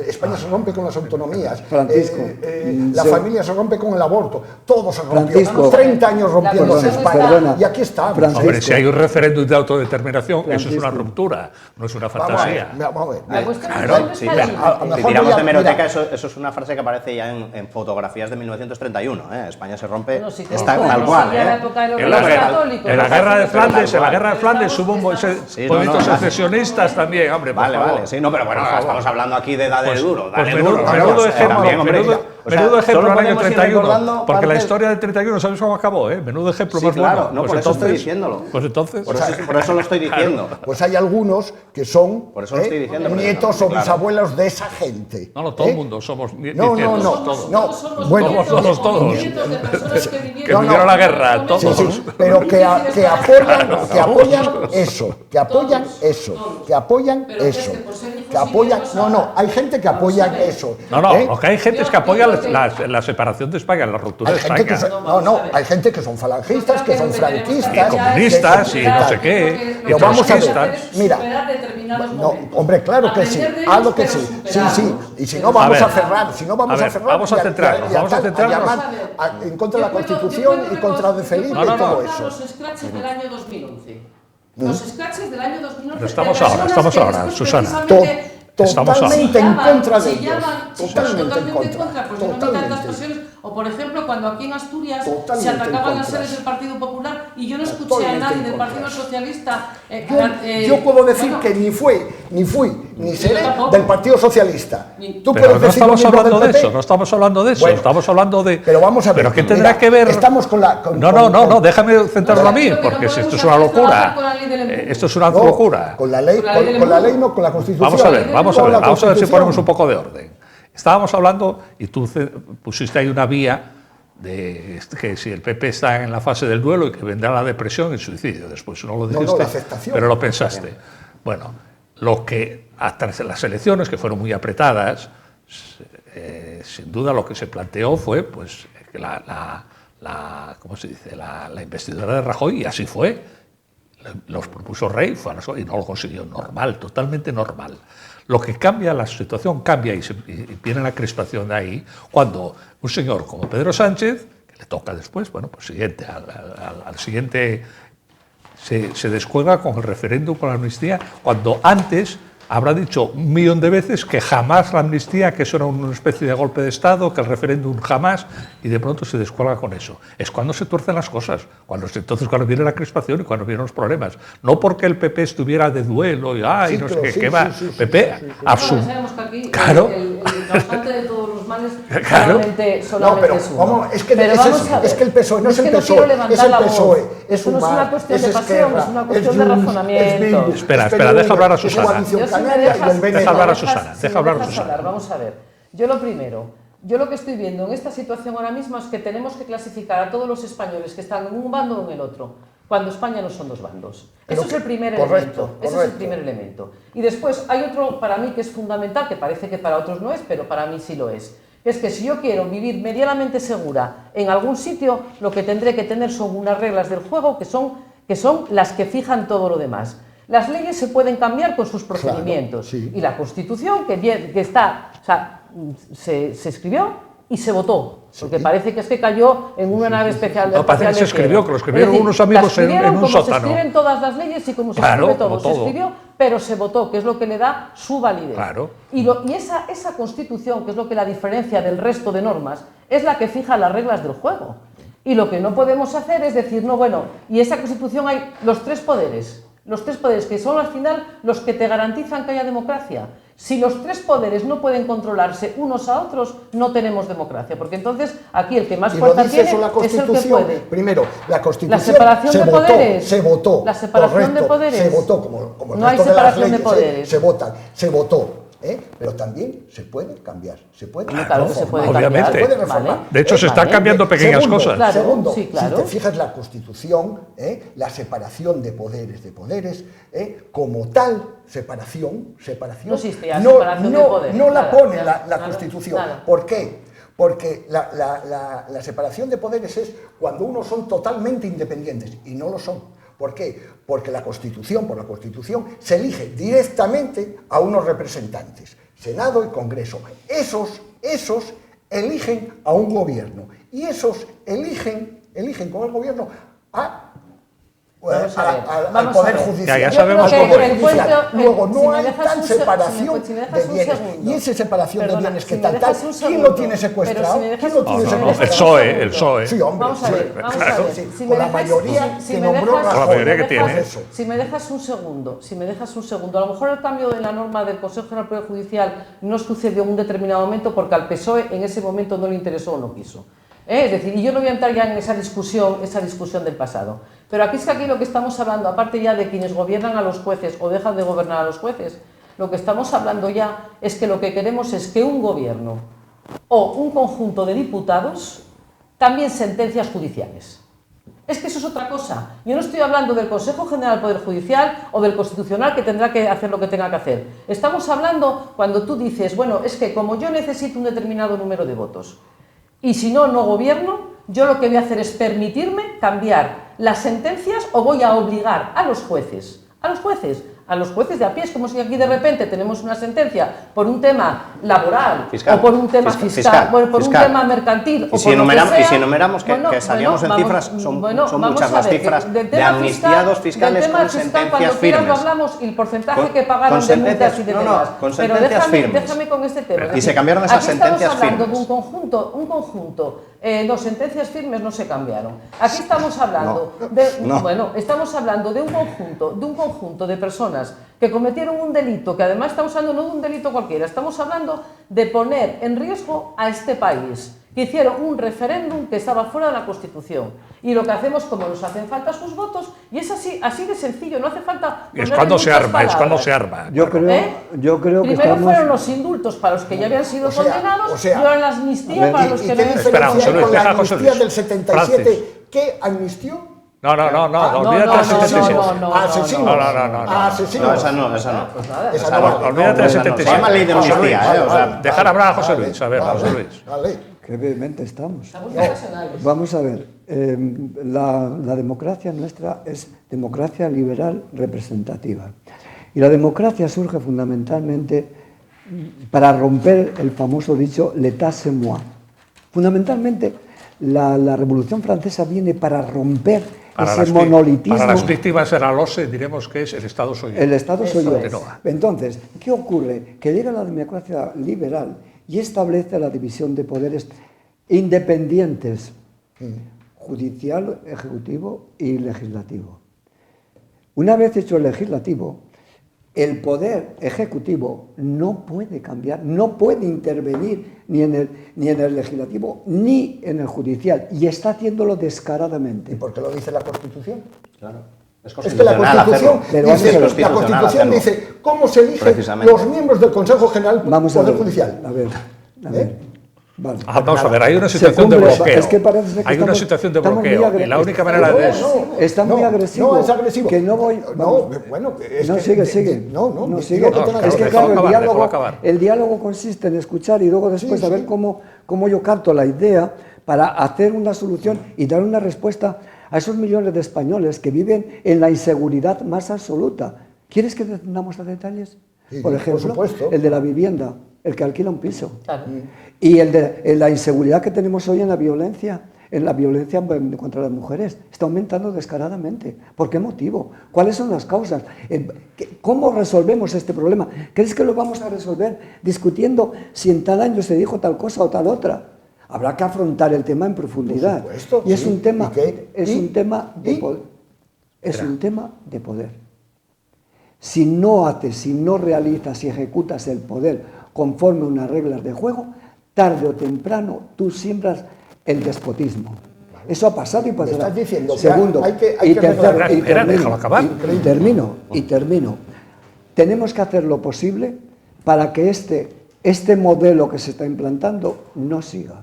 España se rompe con las autonomías, la familia se rompe con el aborto, todo se rompió. 30 años rompiéndose España y aquí estamos. Hombre, si hay un referéndum de autodeterminación, eso es una ruptura, no es una fantasía. Vamos a ver. Claro, sí, si tiramos de hemeroteca, eso es una frase que aparece ya en fotografías de 1931. España se rompe, está tal cual. En la guerra de Flandes hubo movimientos secesionistas también, hombre. Vale, sí, no, pero bueno, estamos hablando aquí de edad del duro. Menudo ejemplo al año 31, porque la historia del 31, ¿sabes cómo acabó? Menudo ejemplo más bueno. Claro, no, por eso estoy diciéndolo. Pues entonces. Por eso lo estoy diciendo. Pues hay algunos que son nietos o bisabuelos de esa gente. No, todo el mundo somos nietos. No, bueno, somos todos. Que vinieron la guerra, todos. Sí, pero que apoyan eso. No, hay gente que apoya eso. Lo que hay gente es que apoya la separación de España, la ruptura de España. Hay gente que son falangistas, que son franquistas, comunistas y no sé qué. Pero vamos a ver, mira, hombre, claro que sí, algo que sí. Y si no vamos a cerrar, vamos a centrarnos en contra de la Constitución y contra de Felipe y todo eso. Los scratches del año 2011. Los scratches del año 2011. Estamos ahora, Susana. Totalmente en contra de ellos. Totalmente en contra. Pues no hay tantas pasiones. O por ejemplo, cuando aquí en Asturias se atacaban las sedes del Partido Popular y yo no escuché a nadie del Partido Socialista. Yo puedo decir que ni fui, ni seré del Partido Socialista. Pero no estamos hablando de eso, Bueno, estamos hablando de. Pero vamos a ver. ¿Pero qué tendrá que ver? Estamos con la. No, déjame centrarlo a mí, porque si esto es una locura. Esto es una locura. Con la ley no, con la Constitución. Vamos a ver si ponemos un poco de orden. Estábamos hablando, y tú pusiste ahí una vía de que si el PP está en la fase del duelo y que vendrá la depresión y el suicidio. Después no lo dijiste, la aceptación. Pero lo pensaste. Bueno, lo que hasta las elecciones, que fueron muy apretadas, sin duda lo que se planteó fue pues ¿cómo se dice? La investidura de Rajoy, y así fue. Los propuso Rey y no lo consiguió. Normal, totalmente normal. Lo que cambia, la situación cambia y viene la crispación de ahí cuando un señor como Pedro Sánchez, que le toca después, bueno, pues al siguiente se descuelga con el referéndum, con la amnistía, cuando antes habrá dicho 1.000.000 de veces que jamás la amnistía, que eso era una especie de golpe de Estado, que el referéndum jamás, y de pronto se descuelga con eso. Es cuando se tuercen las cosas, entonces cuando viene la crispación y cuando vienen los problemas. No porque el PP estuviera de duelo y no sé qué va. PP, sabemos que aquí claro. el causante de todos los males Claro. solamente es uno. Es que el PSOE no es el PSOE, es el PSOE. Eso no es una cuestión de pasión, es una cuestión de razonamiento. Espera, deja hablar a Susana. Deja hablar a Susana. Vamos a ver. Yo lo que estoy viendo en esta situación ahora mismo es que tenemos que clasificar a todos los españoles que están en un bando o en el otro, cuando España no son dos bandos. Eso es el primer elemento. Ese es el primer elemento. Y después hay otro para mí que es fundamental, que parece que para otros no es, pero para mí sí lo es. Es que si yo quiero vivir medianamente segura en algún sitio, lo que tendré que tener son unas reglas del juego que son las que fijan todo lo demás. Las leyes se pueden cambiar con sus procedimientos. Claro, sí. Y la Constitución que está, se escribió y se votó, porque parece que es que cayó en una nave especial del parece que se escribió, que lo escribieron unos amigos en un sótano. Se escriben todas las leyes y como se escribe todo, se escribió, pero se votó, que es lo que le da su validez. Claro. Y esa Constitución, que es lo que la diferencia del resto de normas, es la que fija las reglas del juego. Y lo que no podemos hacer es decir, no, bueno, y esa Constitución hay los tres poderes que son al final los que te garantizan que haya democracia, Si los tres poderes no pueden controlarse unos a otros, no tenemos democracia, porque entonces aquí el que más fuerza tiene es el que puede. Primero, la Constitución La separación de poderes. se votó. La separación de poderes. Se votó, como el no hay resto de las separación de leyes, poderes. se votó. Pero también se puede cambiar, se puede Claro, se puede Obviamente. cambiar. Se puede reformar. De hecho, se están cambiando pequeñas cosas. Claro, Segundo, sí, claro. si te fijas la Constitución, la separación de poderes, como tal, separación, No existe ya separación de poderes. no la Nada, pone nada, la nada, Constitución. nada. ¿Por qué? Porque la separación de poderes es cuando unos son totalmente independientes, y no lo son. ¿Por qué? Porque por la Constitución, se elige directamente a unos representantes, Senado y Congreso. Esos eligen a un gobierno, y esos eligen con el gobierno al Poder Judicial. Ya sabemos Yo creo cómo que es. el cuento, Luego, si no me hay dejas tal un separación si me dejas de un bienes. segundo. Y esa separación Perdona, de bienes si que me tal, dejas un ¿quién segundo, lo tiene secuestrado? pero si me dejas- ¿Quién lo tiene si me secuestrado? dejas El PSOE, un el PSOE. Sí, hombre, Vamos a ver, vamos a claro, ver. sí, Si con me la dejas- mayoría si que me nombró dejas- Con la Rajoy. mayoría que tiene. Eso. Si me dejas un segundo, a lo mejor el cambio de la norma del Consejo General del Poder Judicial no sucedió en un determinado momento porque al PSOE en ese momento no le interesó o no quiso. Es decir, y yo no voy a entrar ya en esa discusión del pasado. Pero aquí es que aquí lo que estamos hablando, aparte ya de quienes gobiernan a los jueces o dejan de gobernar a los jueces, lo que estamos hablando ya es que lo que queremos es que un gobierno o un conjunto de diputados cambien sentencias judiciales. Es que eso es otra cosa. Yo no estoy hablando del Consejo General del Poder Judicial o del Constitucional que tendrá que hacer lo que tenga que hacer. Estamos hablando cuando tú dices, bueno, es que como yo necesito un determinado número de votos y si no, no gobierno, yo lo que voy a hacer es permitirme cambiar las sentencias o voy a obligar a los jueces de a pie. Es como si aquí de repente tenemos una sentencia por un tema laboral Fiscal. o por un tema fiscal, por un tema mercantil o Y si por lo que sea. y si enumeramos que salíamos en cifras, son muchas las cifras de amnistiados fiscales con sentencias firmes. Lo hablamos y el porcentaje que pagaron de multas y de demás. con Pero sentencias firmes. déjame con este tema. Y se cambiaron esas sentencias Aquí estamos hablando firmes. de un conjunto. No, sentencias firmes no se cambiaron. Aquí estamos hablando estamos hablando de un conjunto de personas que cometieron un delito, que además estamos hablando no de un delito cualquiera, estamos hablando de poner en riesgo a este país, que hicieron un referéndum que estaba fuera de la Constitución. Y lo que hacemos, como nos hacen falta sus votos, y es así de sencillo, no hace falta... Es cuando se arma, es cuando se arma. Yo creo que Primero estamos... fueron los indultos para los que ya habían sido condenados, y ahora la amnistía para los ¿Y que qué no habían sido Espera, José Luis, con la deja a José amnistía Luis. del 77? ¿Qué amnistió? No, olvídate del 77. Asesinos. Asesinos. No, esa no. Pues nada. Esa no vale. Olvídate del Se 77. llama ley de José Luis, amnistía, dejar hablar a José Luis. A ver, José Luis. Vale. Qué vehemente estamos. Estamos profesionales. Vamos a ver, la democracia nuestra es democracia liberal representativa. Y la democracia surge fundamentalmente para romper el famoso dicho l'état c'est moi. Fundamentalmente, la Revolución Francesa viene para romper ese monolitismo. Para las víctimas de la LOSE diremos que es el Estado soy yo. El Estado soy yo. Eso es. Entonces, ¿qué ocurre? Que llega la democracia liberal y establece la división de poderes independientes, judicial, ejecutivo y legislativo. Una vez hecho el legislativo, el poder ejecutivo no puede cambiar, no puede intervenir ni en el legislativo ni en el judicial, y está haciéndolo descaradamente. ¿Y por qué lo dice la Constitución? Claro. Es que la Constitución dice cómo se eligen los miembros del Consejo General del Poder Judicial. A ver. Vale. Vamos a ver, hay una situación de bloqueo. Es que parece que hay una situación de bloqueo. Y la única manera de eso. Está muy agresivo. No, es agresivo. Que no voy. No, bueno, es no, que. sigue. No, sigue. Es que claro, el diálogo consiste en escuchar y luego después a ver cómo yo capto la idea para hacer una solución y dar una respuesta a esos millones de españoles que viven en la inseguridad más absoluta. ¿Quieres que descendamos a detalles? Sí, por ejemplo, por supuesto. el de la vivienda, el que alquila un piso. Claro. Y el de la inseguridad que tenemos hoy en la violencia contra las mujeres. Está aumentando descaradamente. ¿Por qué motivo? ¿Cuáles son las causas? ¿Cómo resolvemos este problema? ¿Crees que lo vamos a resolver discutiendo si en tal año se dijo tal cosa o tal otra? Habrá que afrontar el tema en profundidad. Por supuesto, y es sí. un tema, ¿Y qué? es un tema de ¿Y? poder. Es un tema de poder. si no haces, si no realizas y ejecutas el poder conforme a unas reglas de juego, tarde o temprano tú siembras el despotismo. Eso ha pasado y pasará. Estás diciendo que Segundo, hay que y tercero, déjalo acabar. y termino. Tenemos que hacer lo posible para que este modelo que se está implantando no siga.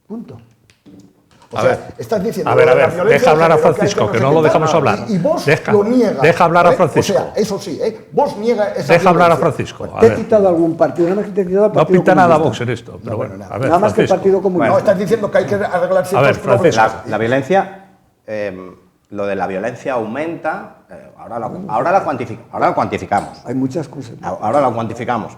Punto. O sea, estás diciendo... a ver, lo de la violencia deja hablar a de género Francisco, que no sé lo qué dejamos tal, hablar. Y vos Deja- lo niegas. deja hablar a Francisco. O sea, eso sí, vos niegas esa Deja hablar a violencia. Francisco. A Te he ver. quitado algún partido, nada más que te he quitado el No Partido pinta nada Comunista. Vox en esto, pero bueno, a ver, Nada más que el Francisco. Partido Comunista. No, estás diciendo que hay que arreglar ciertos ver, Francisco. problemas. La violencia, lo de la violencia aumenta, ahora la cuantificamos. Hay muchas cosas. Ahora la cuantificamos,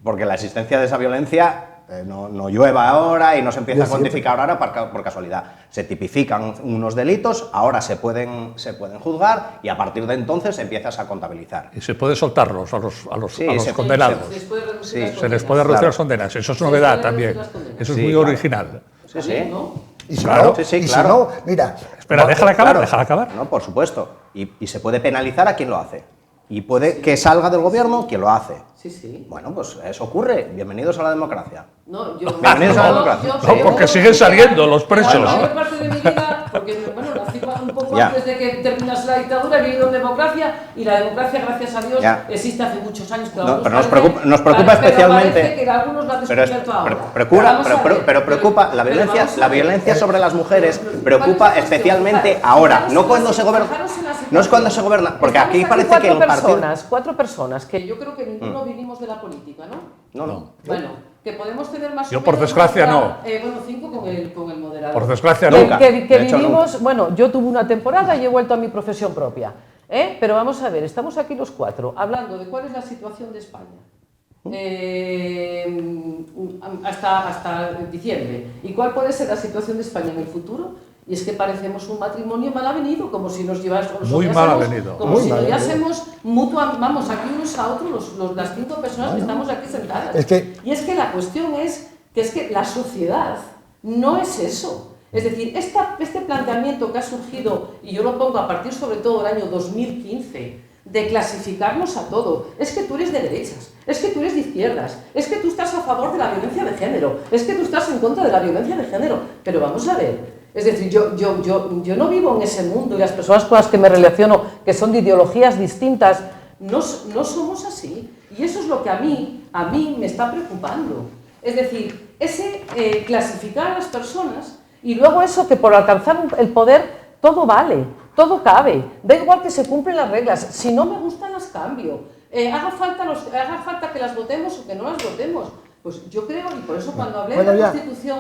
porque la existencia de esa violencia no llueva ahora y no se empieza a cuantificar ahora por casualidad. Se tipifican unos delitos, ahora se pueden juzgar y a partir de entonces empiezas a contabilizar. Y se puede soltarlos a los Sí, condenados. Se les puede reducir Sí, las Se les condenas. puede reducir Claro. las condenas. Eso es Se novedad puede también. reducir las condenas. Eso es Sí, muy claro. original. Sí, sí. ¿No? Y si Claro, no, sí, sí, y si claro. no, mira... Espera, déjala acabar, Claro. déjala acabar. No, por supuesto. Y se puede penalizar a quien lo hace. Y puede que salga del gobierno quien lo hace. Sí, sí. Bueno, pues eso ocurre. Bienvenidos a la democracia. No, yo, Bienvenidos a la democracia. No, porque siguen saliendo los presos. La mayor parte de mi vida, porque bueno, nací un poco Ya. antes de que terminase la dictadura, he vivido en democracia y la democracia, gracias a Dios, Ya. existe hace muchos años. Que No, algunos pero nos parece- preocupa pero especialmente- parece que algunos la han Pero, descubierto ahora. pero preocupa la violencia, vamos a ver. violencia sobre las mujeres ¿Cuál preocupa es la cuestión? especialmente Fijaros ahora, en no la cuando se situación, gobierna, fijaros en la situación. no es cuando se gobierna, porque Estamos aquí parece que el partido. cuatro personas, que yo creo que ninguno vinimos de la política, ¿no? No. Bueno, que podemos tener más Yo, o por menos desgracia, nuestra- no. bueno, 5 con el moderador. Por desgracia, Que- nunca. Que, De hecho, vivimos, bueno, yo tuve una temporada y he vuelto a mi profesión propia. Pero vamos a ver, estamos aquí los cuatro hablando de cuál es la situación de España. Hasta diciembre. ¿Y cuál puede ser la situación de España en el futuro? Y es que parecemos un matrimonio mal avenido, como si nos llevásemos... Muy mal avenido. Como Muy si mal nos avenido. llevásemos vamos aquí unos a otros, las 5 personas que estamos aquí sentadas. Es que- Y es que la cuestión es que la sociedad no es eso. Es decir, este planteamiento que ha surgido, y yo lo pongo a partir sobre todo del año 2015, de clasificarnos a todo, es que tú eres de derechas, es que tú eres de izquierdas, es que tú estás a favor de la violencia de género, es que tú estás en contra de la violencia de género, pero vamos a ver, es decir, yo no vivo en ese mundo y las personas con las que me relaciono, que son de ideologías distintas, no somos así, y eso es lo que a mí me está preocupando, es decir, ese clasificar a las personas y luego eso que por alcanzar el poder todo vale, todo cabe, da igual que se cumplen las reglas, si no me gustan las cambio, haga falta que las votemos o que no las votemos. Pues yo creo, y por eso cuando hablé Bueno, de la ya. Constitución,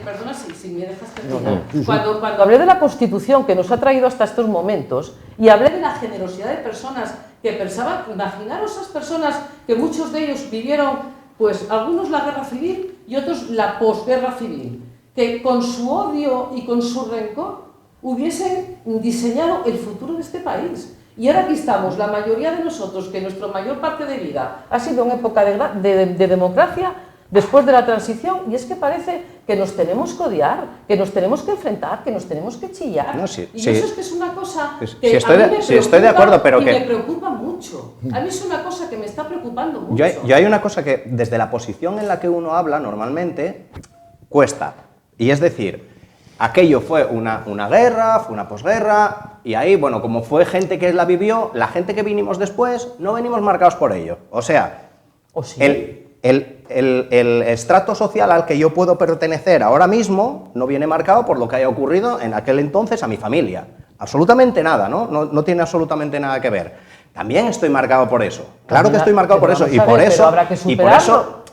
perdona si me dejas terminar, cuando hablé de la Constitución que nos ha traído hasta estos momentos, y hablé de la generosidad de personas que pensaban, imaginaros esas personas que muchos de ellos vivieron, pues algunos la guerra civil y otros la posguerra civil, que con su odio y con su rencor hubiesen diseñado el futuro de este país. Y ahora aquí estamos, la mayoría de nosotros, que nuestra mayor parte de vida ha sido en época de democracia, después de la transición, y es que parece que nos tenemos que odiar, que nos tenemos que enfrentar, que nos tenemos que chillar. No, sí, y sí. eso es que es una cosa que Sí, estoy a mí de- me sí, estoy de preocupa acuerdo, pero y que- me preocupa mucho. A mí es una cosa que me está preocupando mucho. Yo hay una cosa que desde la posición en la que uno habla normalmente cuesta. Y es decir, aquello fue una guerra, fue una posguerra, y ahí, bueno, como fue gente que la vivió, la gente que vinimos después no venimos marcados por ello. O sea, ¿O sí? el estrato social al que yo puedo pertenecer ahora mismo no viene marcado por lo que haya ocurrido en aquel entonces a mi familia. Absolutamente nada, ¿no? No tiene absolutamente nada que ver. También estoy marcado por eso. Claro que estoy marcado por eso. Vamos Y a por ver, eso. pero habrá que Y por eso. superarlo.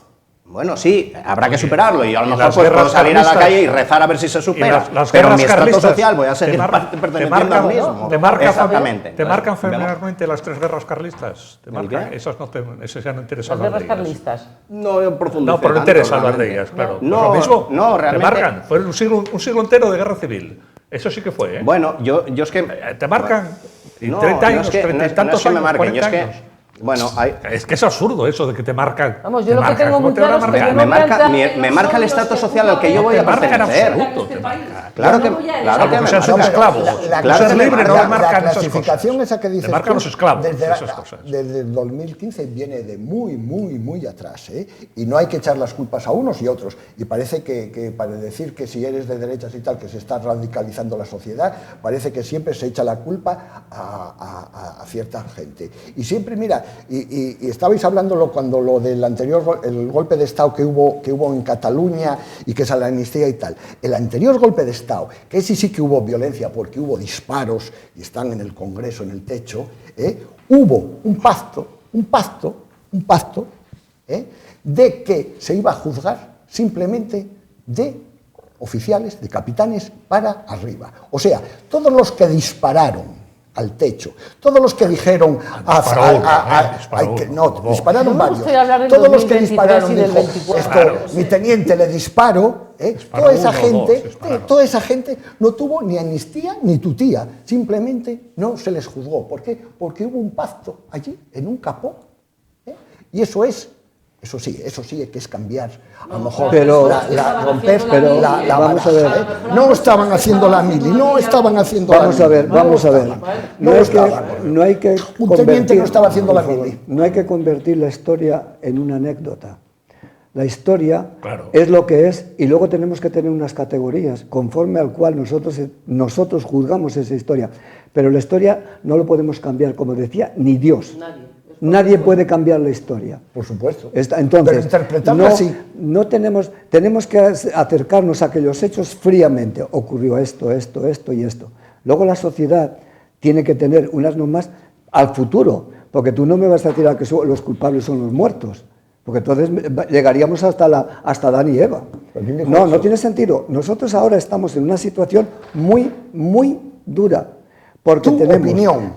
Bueno, sí, habrá que superarlo y a lo y mejor las pues, puedo guerras salir a la carlistas- calle y rezar a ver si se supera. las pero guerras mi estrato carlistas social voy a seguir te marcan- perteneciendo te marcan- al mismo. te marcan- Exactamente. ¿Te marcan Entonces, familiarmente las 3 guerras carlistas? ¿Te ¿El marcan? qué? Esas ya no interesa Las hablar de guerras ellas. carlistas. No he profundizado. No, pero no interesa hablar de ellas, claro. No, Pues lo mismo, no, realmente- Te marcan. Fue un siglo entero de guerra civil. Eso sí que fue, ¿eh? Bueno, yo es que. Te marcan. Y No, 30 años, no es que, 30 y no es tantos que me años, marquen, yo 40 es que años. Bueno, hay... Es que es absurdo eso de que te marcan. Vamos, yo lo que tengo muy claro es que yo no me marca el estatus social al que yo voy a pertenecer. Claro que no seas un esclavo. Ser libre no le marcan esas clasificación cosas. esa que dices Le marcan tú, los esclavos. desde el 2015 viene de muy atrás, ¿eh? Y no hay que echar las culpas a unos y otros. Y parece que para decir que si eres de derechas y tal, que se está radicalizando la sociedad, parece que siempre se echa la culpa a cierta gente. Y siempre, mira, y estabais hablándolo cuando lo del anterior, el golpe de Estado que hubo en Cataluña y que es a la amnistía y tal. El anterior golpe de Estado, que sí que hubo violencia porque hubo disparos y están en el Congreso, en el techo, hubo un pacto de que se iba a juzgar simplemente de oficiales, de capitanes para arriba. O sea, todos los que dispararon al techo, todos los que dijeron dispararon varios, todos los que dispararon dijo, mi teniente le disparo, toda esa gente no tuvo ni amnistía ni tutía, simplemente no se les juzgó. ¿Por qué? Porque hubo un pacto allí, en un capó, y eso sí que es cambiar, a lo mejor pero, romper la vamos a ver, no estaban haciendo la mili, no estaban haciendo vamos la a ver, mili, vamos a ver, no hay que un teniente no estaba haciendo la mili. No hay que convertir la historia en una anécdota. La historia Claro. es lo que es y luego tenemos que tener unas categorías conforme al cual nosotros juzgamos esa historia. Pero la historia no lo podemos cambiar, como decía, ni Dios. Nadie puede cambiar la historia. Por supuesto. Entonces, pero interpretarla así. No tenemos que acercarnos a aquellos hechos fríamente. Ocurrió esto y esto. Luego la sociedad tiene que tener unas normas al futuro, porque tú no me vas a decir que los culpables son los muertos, porque entonces llegaríamos hasta Adán y Eva. No tiene sentido. Nosotros ahora estamos en una situación muy dura. Porque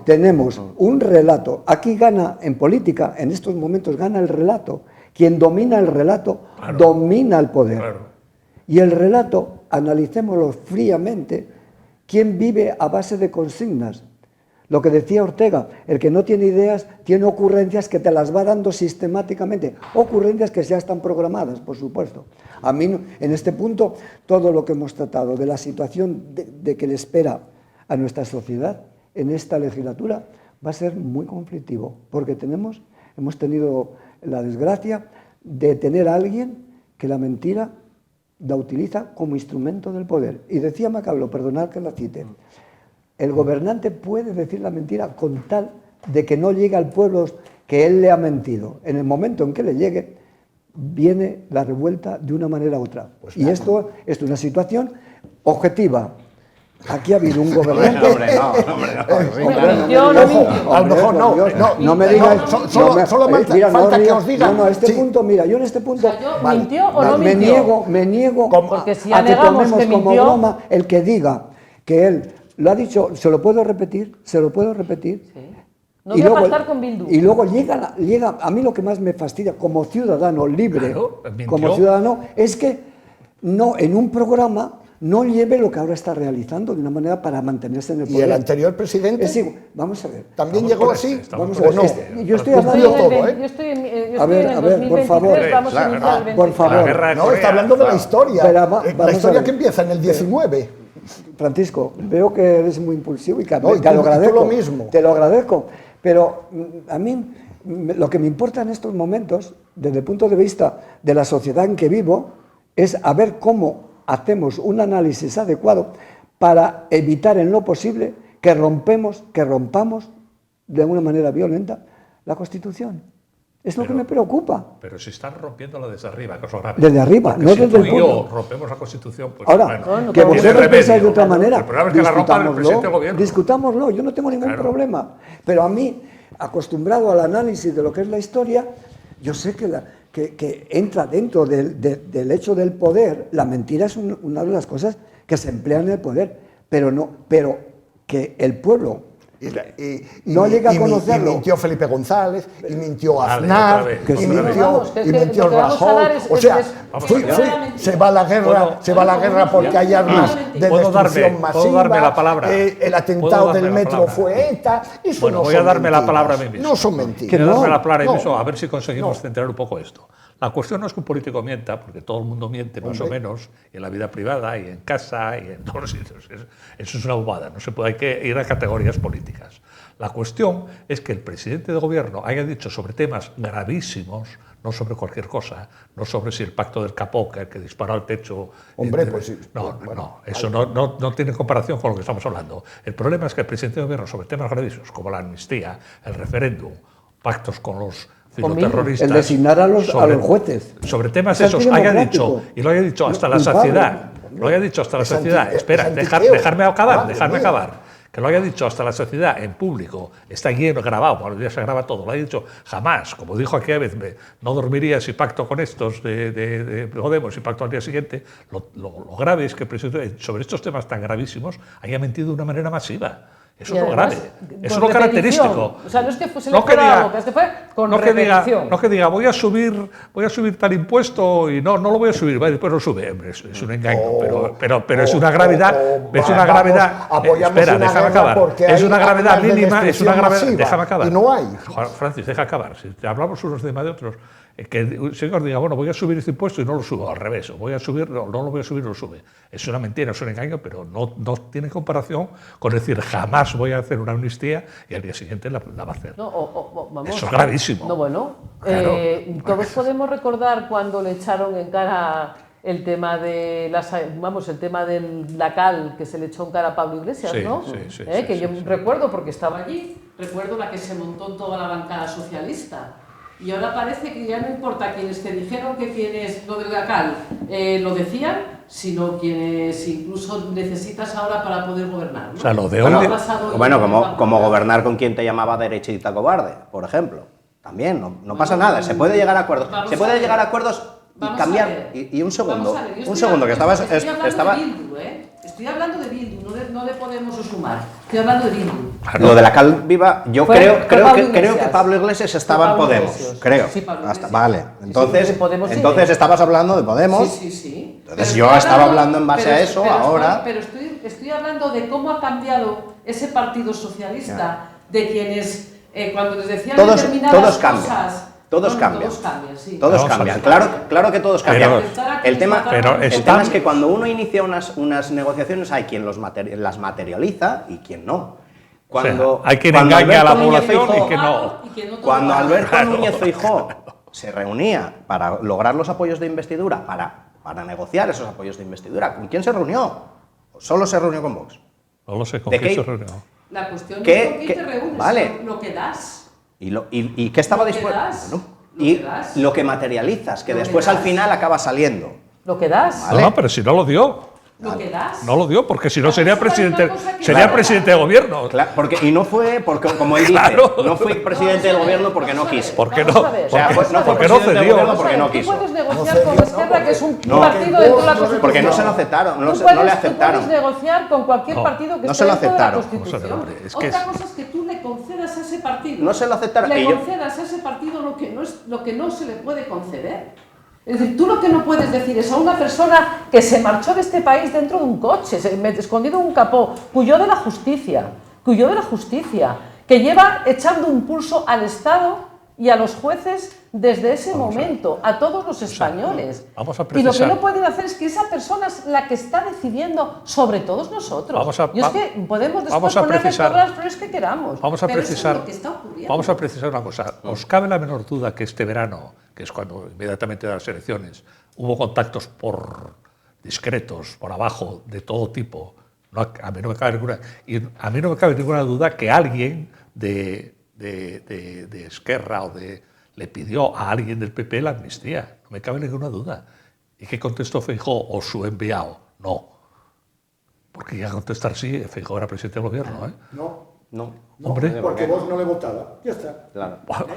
tenemos un relato. Aquí gana, en política, en estos momentos gana el relato. Quien domina el relato, domina el poder. Claro. Y el relato, analicémoslo fríamente, ¿quién vive a base de consignas? Lo que decía Ortega, el que no tiene ideas, tiene ocurrencias que te las va dando sistemáticamente. Ocurrencias que ya están programadas, por supuesto. A mí, en este punto, todo lo que hemos tratado de la situación de que le espera a nuestra sociedad en esta legislatura va a ser muy conflictivo, porque hemos tenido la desgracia de tener a alguien que la mentira la utiliza como instrumento del poder. Y decía Macabro, perdonad que la cite, el gobernante puede decir la mentira con tal de que no llegue al pueblo que él le ha mentido. En el momento en que le llegue, viene la revuelta de una manera u otra. Pues y esto es una situación objetiva. Aquí ha habido un gobernante. A lo mejor no me digas. Solo falta que os diga. No, este punto, mira, yo en este punto. ¿Mintió o no mintió? Me niego porque si a que alegamos tomemos que como mintió, broma el que diga que él lo ha dicho. Se lo puedo repetir. Sí. No y voy a luego, pactar con Bildu. Y luego llega, a mí lo que más me fastidia como ciudadano libre, mintió. como ciudadano, es que no en un programa no lleve lo que ahora está realizando de una manera para mantenerse en el poder. ¿Y el anterior presidente? Vamos a ver. ¿También llegó así? Vamos a ver. Yo estoy hablando todo, Yo estoy en el A ver, 2023, por favor. vamos a iniciar el 23. Por favor. No, está hablando de la historia. Pero La historia que empieza en el 19. Francisco, veo que eres muy impulsivo y que No, y te lo tú agradezco. lo mismo. Te lo agradezco. Pero a mí lo que me importa en estos momentos, desde el punto de vista de la sociedad en que vivo, es a ver cómo hacemos un análisis adecuado para evitar en lo posible que rompamos de una manera violenta la Constitución. Es lo que me preocupa. Pero si están rompiéndola desde arriba, que es lo grave. Desde arriba, porque no si desde tú el y yo punto. rompemos la Constitución, pues Ahora, bueno, que tiene vosotros remedio. pensáis de otra manera, El problema es que la rompa el presidente del gobierno. discutámoslo, yo no tengo ningún problema. Pero a mí, acostumbrado al análisis de lo que es la historia, yo sé que entra dentro del hecho del poder. La mentira es una de las cosas que se emplean en el poder, pero que el pueblo No llega a conocerlo. Y mintió Felipe González, y mintió Vale, Aznar, otra vez, y otra vez. mintió lo que vamos a Rajoy. dar es- O sea, Vamos a ver. se va a la guerra, porque hay armas de ¿Puedo destrucción darme- puedo darme la palabra? el ¿Puedo atentado darme del la metro palabra? fue ETA. Eso Bueno, no voy a son darme la mentiras. palabra a mí mismo. No son mentiras. Quiero darme la palabra a mí No. mismo, a ver si conseguimos No. centrar un poco esto. La cuestión no es que un político mienta, porque todo el mundo miente más o menos, y en la vida privada, y en casa, y en todos los sitios. Eso es una bobada, no se puede, hay que ir a categorías políticas. La cuestión es que el presidente de gobierno haya dicho sobre temas gravísimos, no sobre cualquier cosa, no sobre si el pacto del Capó, que disparó al techo... Hombre, pues sí. No, Bueno, no, eso no tiene comparación con lo que estamos hablando. El problema es que el presidente de gobierno sobre temas gravísimos como la amnistía, el referéndum, pactos con los filoterroristas... El designar a los jueces. Sobre temas Es esos haya antidemocrático. dicho, y lo haya dicho hasta la Culpable. saciedad, lo haya dicho hasta la Es saciedad, anti- espera, es antiqueo. dejarme acabar, Madre dejarme mía. acabar. Que lo haya dicho hasta la saciedad en público, está lleno, grabado, bueno, ya se graba todo, lo haya dicho jamás, como dijo aquella vez, no dormiría si pacto con estos de Podemos y pacto al día siguiente. Lo grave es que el presidente, sobre estos temas tan gravísimos, haya mentido de una manera masiva. Eso Y es lo además, grave, con eso es lo repetición. característico. O sea, no es que fuese No que electoral, diga- es que fue con no que diga, repetición. no que diga voy a subir tal impuesto y no lo voy a subir, va, y después lo sube. Hombre, es un engaño, pero es una gravedad, es una gravedad. Apoyamos Espera, una déjame guerra acabar. porque Es hay una gravedad armas de mínima, es una destrucción gravedad. masiva, Déjame acabar. y no hay. Juan Francis, deja acabar. Si te hablamos unos de de otros, que un señor diga, bueno, voy a subir este impuesto y no lo subo, al revés, o voy a subir, no lo voy a subir y lo sube. Es una mentira, es un engaño, pero no tiene comparación con decir jamás voy a hacer una amnistía y al día siguiente la va a hacer. No, vamos. Eso es gravísimo. No, bueno, Claro. todos podemos recordar cuando le echaron en cara el tema de el tema del Lacal que se le echó en cara a Pablo Iglesias, Sí, ¿no? sí, Que sí, yo sí. recuerdo porque estaba allí, recuerdo la que se montó en toda la bancada socialista. Y ahora parece que ya no importa quienes te dijeron que quienes lo del Lacal lo decían, sino quienes incluso necesitas ahora para poder gobernar, ¿no? O sea, lo de Bueno, hoy... Ha pasado bueno, ya como gobernar con quien te llamaba derechita cobarde, por ejemplo. También, no pasa nada, se puede llegar a acuerdos. Vamos Se a puede ver. llegar a acuerdos y Vamos cambiar. a ver. Y un segundo, Vamos a ver, yo un segundo, que estoy estaba... hablando de Bildu, ¿eh? Estoy hablando de Bildu, no de Podemos o Sumar. Estoy hablando de Bildu. Lo de la Cal Viva, yo Fue creo Pablo que Iglesias. Pablo Iglesias estaba en Pablo Podemos, Iglesias. creo. Sí, Pablo Iglesias. Vale, entonces, Sí, de Podemos sí. entonces estabas hablando de Podemos. Sí. Entonces Pero yo estoy estaba hablando en base a eso, ahora... Pero estoy hablando de cómo ha cambiado ese partido socialista, de quienes cuando les decían determinadas todos cambian. cosas... Todos Bueno, cambian. Todos cambian, sí. Todos Vamos a cambian, ver. claro que todos cambian. El tema está- es que cuando uno inicia unas negociaciones hay quien las materializa y quien no. Cuando, hay quien cuando engaña a la Alberto Núñez población Feijóo- y que no. Cuando Alberto Claro. Núñez Feijóo se reunía para lograr los apoyos de investidura, para negociar esos apoyos de investidura, ¿con quién se reunió? ¿Solo se reunió con Vox? No lo sé, con ¿De qué qué? se reunió. La cuestión ¿Qué? es con quién ¿Qué? te reúnes, Vale. lo que das. ¿Y qué estaba Lo que dispuesto? das, Bueno, lo y que das. lo que materializas, que Lo que después al das. final acaba saliendo. Lo que das. Vale. No, pero si no lo dio. Lo que das. No lo dio, porque si no sería Eso es presidente, una cosa que- sería Claro. presidente de gobierno. Claro, y no fue, porque, como él dice, Claro. no fui presidente del gobierno porque no quise. ¿Por qué Vamos no? a ver, O sea, vamos no a fue ver. porque no presidente del cedió. gobierno Vamos a porque ver, no tú quiso. puedes negociar No con cedió, Esquerra, que es un No. partido dentro de la Constitución. Porque no se lo aceptaron, no Tú le puedes aceptaron. negociar con cualquier No, partido que no esté se lo dentro de la aceptaron. Vamos a ver, Constitución. hombre, es que Otra es- cosa es que tú le concedas a ese partido. No se lo aceptaron. Le Y yo- concedas a ese partido lo que no se le puede conceder. Es decir, tú lo que no puedes decir es a una persona que se marchó de este país dentro de un coche, escondido en un capó, huyó de la justicia, que lleva echando un pulso al Estado y a los jueces desde ese momento, a todos los españoles. vamos a Y lo que precisar. no pueden hacer es que esa persona es la que está decidiendo sobre todos nosotros. Vamos y es que podemos después vamos a ponerle precisar. todas las flores que queramos. Vamos a pero eso precisar, es lo que está ocurriendo. vamos a precisar una cosa. ¿Os cabe la menor duda que este verano, que es cuando inmediatamente de las elecciones, hubo contactos discretos, por abajo, de todo tipo? A mí no me cabe ninguna duda que alguien de Esquerra le pidió a alguien del PP la amnistía. No me cabe ninguna duda. ¿Y qué contestó Feijóo o su enviado? No. Porque ya contestar sí, Feijóo era presidente del gobierno, ¿eh? No. No. No, Hombre. porque vos no le votaba. Ya está. Claro.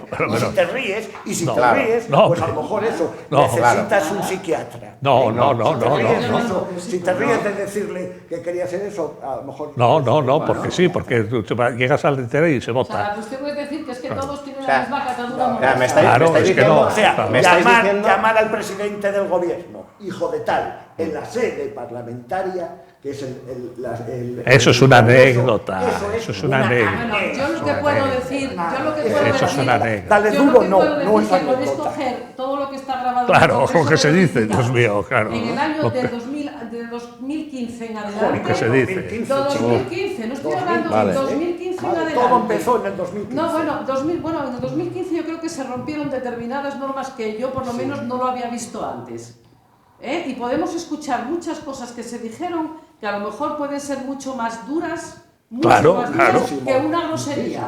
Pero, Y si te ríes, No, te claro. ríes, No, pues a hombre. lo mejor eso, No, necesitas un psiquiatra. No, ¿eh? no, no, Si te no, ríes no, de eso, si te ríes de decirle que quería hacer eso, a lo mejor... no, porque sí, porque tú llegas al entero y se O sea, vota. usted puede decir que es que todos tienen O sea, la misma catadura ya, moral. me estáis, Claro, me estáis es que diciendo, no. O sea, me estáis llamar, diciendo, llamar al presidente del gobierno, hijo de tal, en la sede parlamentaria, que es Eso es una anécdota, eso es una Bueno, anécdota. yo lo que puedo decir, Eso es una anécdota. Dale yo lo duro, que no, puedo decir no es que podéis anécdota. coger todo lo que está grabado Claro, en el Congreso lo que se de los dice, Diputados, Dios mío, claro. en el año Lo que- de 2015 en Joder, adelante. que se dice. De 2015, no estoy hablando Vale. de 2015 en Vale, adelante. todo empezó en el 2015. No, bueno, en el 2015 yo creo que se rompieron determinadas normas que yo por lo menos no lo había visto antes. Y podemos escuchar muchas cosas que se dijeron que a lo mejor pueden ser mucho más duras, Claro, más claro. duras que una grosería.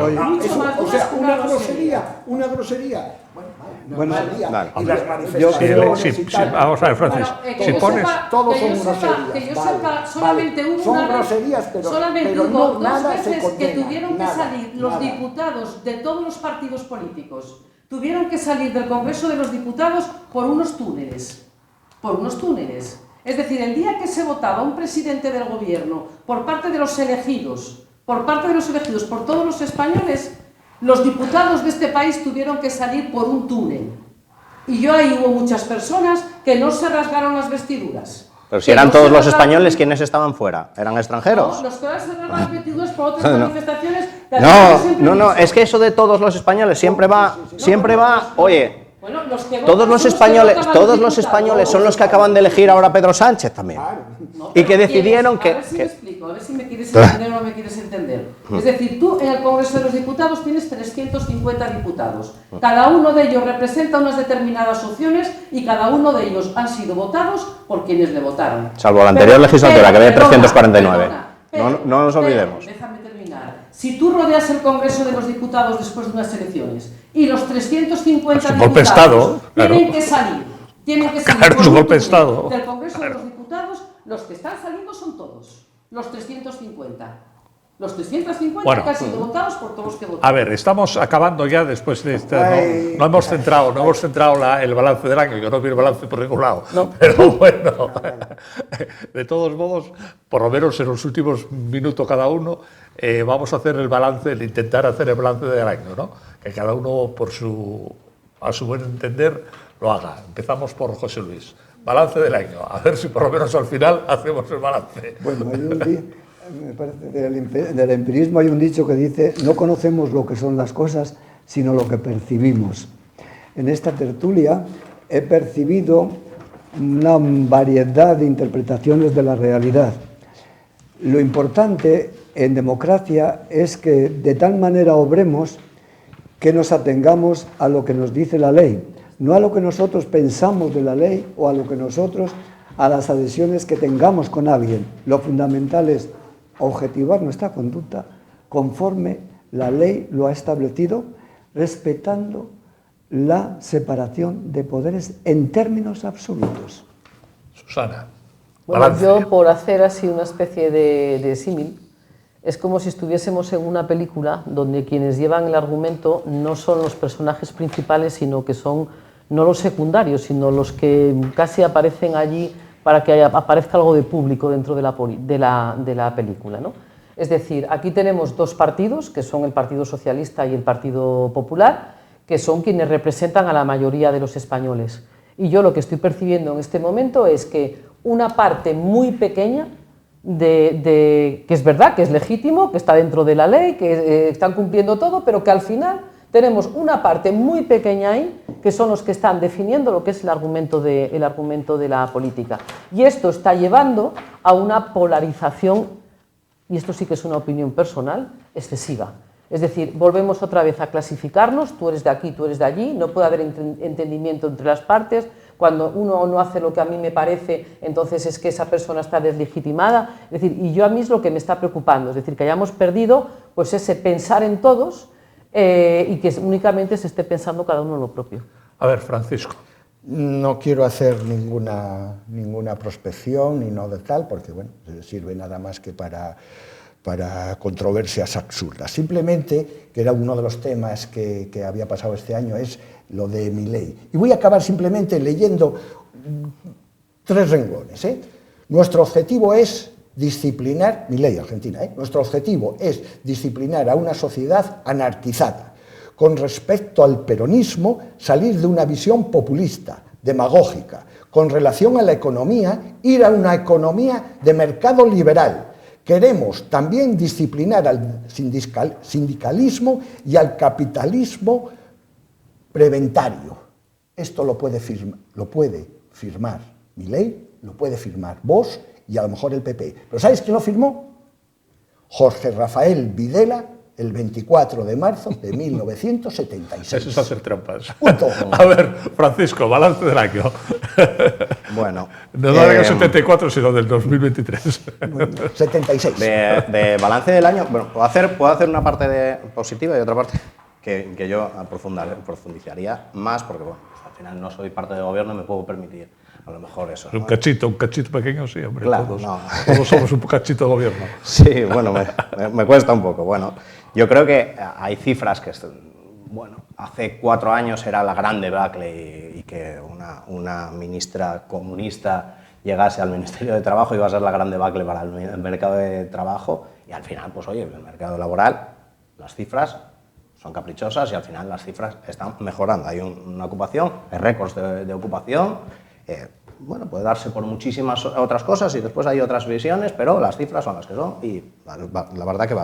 Oye, Mucho Eso, más o duras sea, que una grosería. Bueno, Bueno, grosería. vale. Y las Sí, manifestaciones y tal. vamos a ver, Francis, que si yo pones... sepa, Todos que son yo sepa, groserías, que yo vale, sepa, solamente vale. hubo Son una vez, groserías, solamente pero hubo no, dos nada se veces que condena, tuvieron que nada, salir los nada. diputados de todos los partidos políticos, tuvieron que salir del Congreso de los Diputados por unos túneles, Es decir, el día que se votaba un presidente del gobierno por parte de los elegidos, por todos los españoles, los diputados de este país tuvieron que salir por un túnel. Y yo ahí hubo muchas personas que no se rasgaron las vestiduras. pero si Que eran no todos se los rasgaron- españoles quienes estaban fuera, ¿eran extranjeros? No, los que se rasgaron las vestiduras por otras manifestaciones. que No, además siempre no, no, dicen- es que eso de todos los españoles siempre va, oye, Bueno, los que todos votan los son que españoles, votan a todos los diputados. españoles son los que acaban de elegir ahora a Pedro Sánchez también. No, Y pero que decidieron quieres- A ver si me explico, a ver si me quieres entender o no me quieres entender. Es decir, tú en el Congreso de los Diputados tienes 350 diputados. Cada uno de ellos representa unas determinadas opciones y cada uno de ellos han sido votados por quienes le votaron. Salvo la anterior legislatura, que había perdona, 349. perdona, No nos olvidemos. Déjame terminar. Si tú rodeas el Congreso de los Diputados después de unas elecciones y los 350 Es un golpe de diputados Estado, claro. tienen que salir Claro, por es un un golpe de túnel Estado. del Congreso de los Diputados, los que están saliendo son todos, los 350. Los 350 Bueno. que han sido votados por todos los que A votaron. ver, estamos acabando ya después de esta... Ay. No hemos centrado el balance del año, yo no vi el balance por ningún lado, pero bueno, de todos modos, por lo menos en los últimos minutos cada uno, vamos a hacer el balance, intentar hacer el balance del año, ¿no? Que cada uno a su buen entender lo haga. Empezamos por José Luis. Balance del año, a ver si por lo menos al final hacemos el balance. Bueno, me parece del empirismo hay un dicho que dice: no conocemos lo que son las cosas, sino lo que percibimos. En esta tertulia he percibido una variedad de interpretaciones de la realidad. Lo importante en democracia es que de tal manera obremos que nos atengamos a lo que nos dice la ley, no a lo que nosotros pensamos de la ley o a las adhesiones que tengamos con alguien. Lo fundamental es objetivar nuestra conducta conforme la ley lo ha establecido, respetando la separación de poderes en términos absolutos. Susana. Bueno, balance. yo por hacer así una especie de símil, es como si estuviésemos en una película donde quienes llevan el argumento no son los personajes principales, sino que son no los secundarios, sino los que casi aparecen allí para que aparezca algo de público dentro de la película, ¿no? Es decir, aquí tenemos dos partidos, que son el Partido Socialista y el Partido Popular, que son quienes representan a la mayoría de los españoles. Y yo lo que estoy percibiendo en este momento es que una parte muy pequeña, que es verdad, que es legítimo, que está dentro de la ley, que están cumpliendo todo, pero que al final tenemos una parte muy pequeña ahí, que son los que están definiendo lo que es el argumento de la política. Y esto está llevando a una polarización, y esto sí que es una opinión personal, excesiva. Es decir, volvemos otra vez a clasificarnos, tú eres de aquí, tú eres de allí, no puede haber entendimiento entre las partes. Cuando uno no hace lo que a mí me parece, entonces es que esa persona está deslegitimada. Es decir, y a mí es lo que me está preocupando, es decir, que hayamos perdido pues ese pensar en todos y que únicamente se esté pensando cada uno en lo propio. A ver, Francisco. No quiero hacer ninguna prospección ni no de tal, porque bueno, sirve nada más que para controversias absurdas. Simplemente, que era uno de los temas que había pasado este año, es lo de Milei. Y voy a acabar simplemente leyendo 3 renglones. Nuestro objetivo es disciplinar, Milei, Argentina, nuestro objetivo es disciplinar a una sociedad anarquizada. Con respecto al peronismo, salir de una visión populista, demagógica. Con relación a la economía, ir a una economía de mercado liberal. Queremos también disciplinar al sindicalismo y al capitalismo preventario. Esto lo puede firmar Milei, lo puede firmar Vox y a lo mejor el PP. ¿Pero sabéis quién lo firmó? Jorge Rafael Videla, el 24 de marzo de 1976. Eso es hacer trampas. Punto. A ver, Francisco, balance del año. Bueno. No del año 74, sino del 2023. 76. De balance del año, bueno, puedo hacer una parte positiva y otra parte que yo profundizaría más, porque bueno, al final no soy parte del gobierno y me puedo permitir a lo mejor eso. Un cachito pequeño, sí, hombre. Claro, todos somos un cachito de gobierno. Sí, bueno, me cuesta un poco. Bueno, yo creo que hay cifras que, bueno, hace 4 años era la gran debacle y que una ministra comunista llegase al Ministerio de Trabajo iba a ser la gran debacle para el mercado de trabajo y al final, pues oye, el mercado laboral, las cifras son caprichosas y al final las cifras están mejorando. Hay una ocupación, hay récords de ocupación. Bueno, puede darse por muchísimas otras cosas y después hay otras visiones, pero las cifras son las que son y la verdad que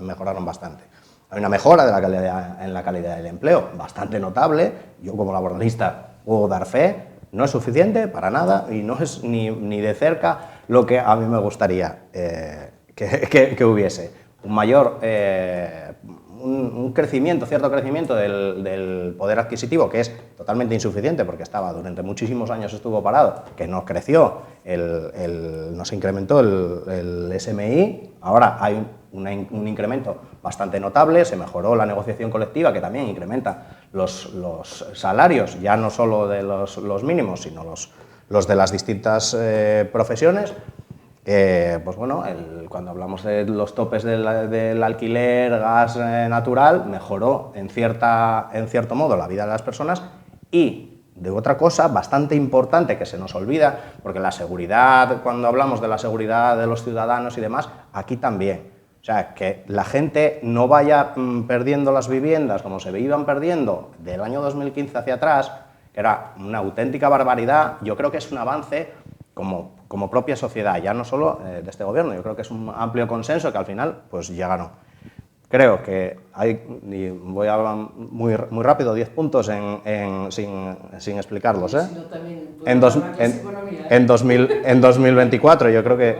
mejoraron bastante. Hay una mejora en la calidad del empleo bastante notable. Yo como laboralista puedo dar fe, no es suficiente para nada y no es ni de cerca lo que a mí me gustaría que hubiese. Un crecimiento, cierto crecimiento del poder adquisitivo, que es totalmente insuficiente porque durante muchísimos años estuvo parado, que no creció, no se incrementó el SMI, ahora hay un incremento bastante notable, se mejoró la negociación colectiva, que también incrementa los salarios, ya no solo de los mínimos, sino los de las distintas profesiones. Pues bueno, cuando hablamos de los topes del alquiler, gas natural, mejoró en cierto modo la vida de las personas y de otra cosa bastante importante que se nos olvida, porque la seguridad, cuando hablamos de la seguridad de los ciudadanos y demás, aquí también. O sea, que la gente no vaya perdiendo las viviendas como se iban perdiendo del año 2015 hacia atrás, que era una auténtica barbaridad. Yo creo que es un avance como propia sociedad, ya no solo de este gobierno. Yo creo que es un amplio consenso que al final pues llegaron. Creo que y voy a hablar muy rápido, 10 puntos sin explicarlos. En 2024 yo creo que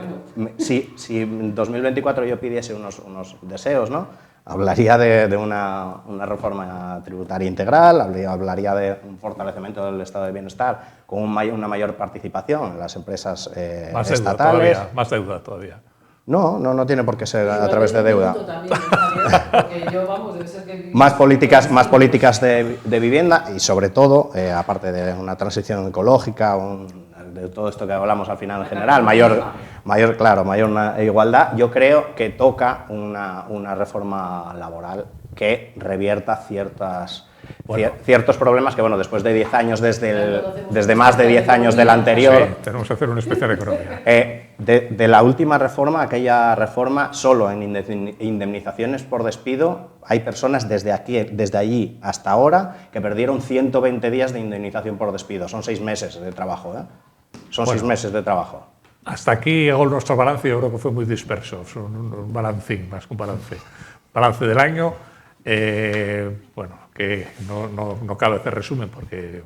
si en 2024 yo pidiese unos deseos, ¿no? Hablaría de una reforma tributaria integral, hablaría de un fortalecimiento del estado de bienestar con una mayor participación en las empresas estatales. Más deuda todavía. No tiene por qué ser a través de deuda. Más políticas de vivienda y sobre todo, aparte de una transición ecológica, de todo esto que hablamos al final en general, mayor igualdad, yo creo que toca una reforma laboral que revierta ciertos problemas que, bueno, después de 10 años, desde más de 10 años del anterior... Sí, tenemos que hacer una especial economía. De la última reforma, aquella reforma, solo en indemnizaciones por despido, hay personas desde allí hasta ahora que perdieron 120 días de indemnización por despido. Son 6 meses de trabajo, Son 6 meses de trabajo. Hasta aquí llegó nuestro balance, yo creo que fue muy disperso, un balancín más que un balance. Balance del año, bueno, que no cabe hacer resumen porque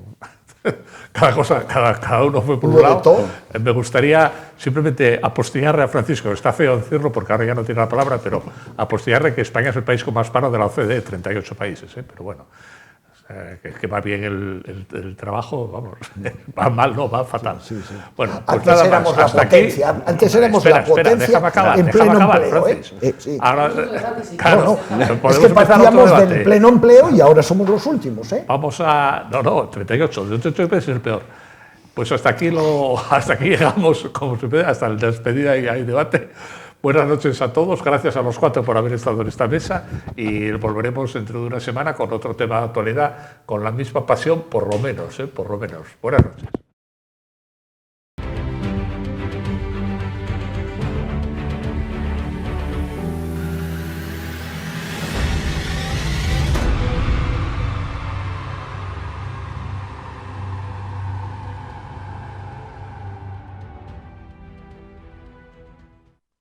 cada uno fue por un lado. Me gustaría simplemente apostillarle a Francisco, está feo decirlo porque ahora ya no tiene la palabra, pero apostillarle que España es el país con más paro de la OCDE, 38 países, pero bueno. Que va bien el trabajo, vamos, va mal, no, va fatal. Sí. Bueno, pues antes éramos la potencia, antes éramos la potencia en pleno empleo. Sí. Ahora, claro, es que partíamos del pleno empleo y ahora somos los últimos. Vamos a... No, 38, de 38 es el peor. Pues hasta aquí llegamos, como se puede, hasta la despedida y hay debate. Buenas noches a todos, gracias a los 4 por haber estado en esta mesa y volveremos dentro de una semana con otro tema de actualidad, con la misma pasión, por lo menos, por lo menos. Buenas noches.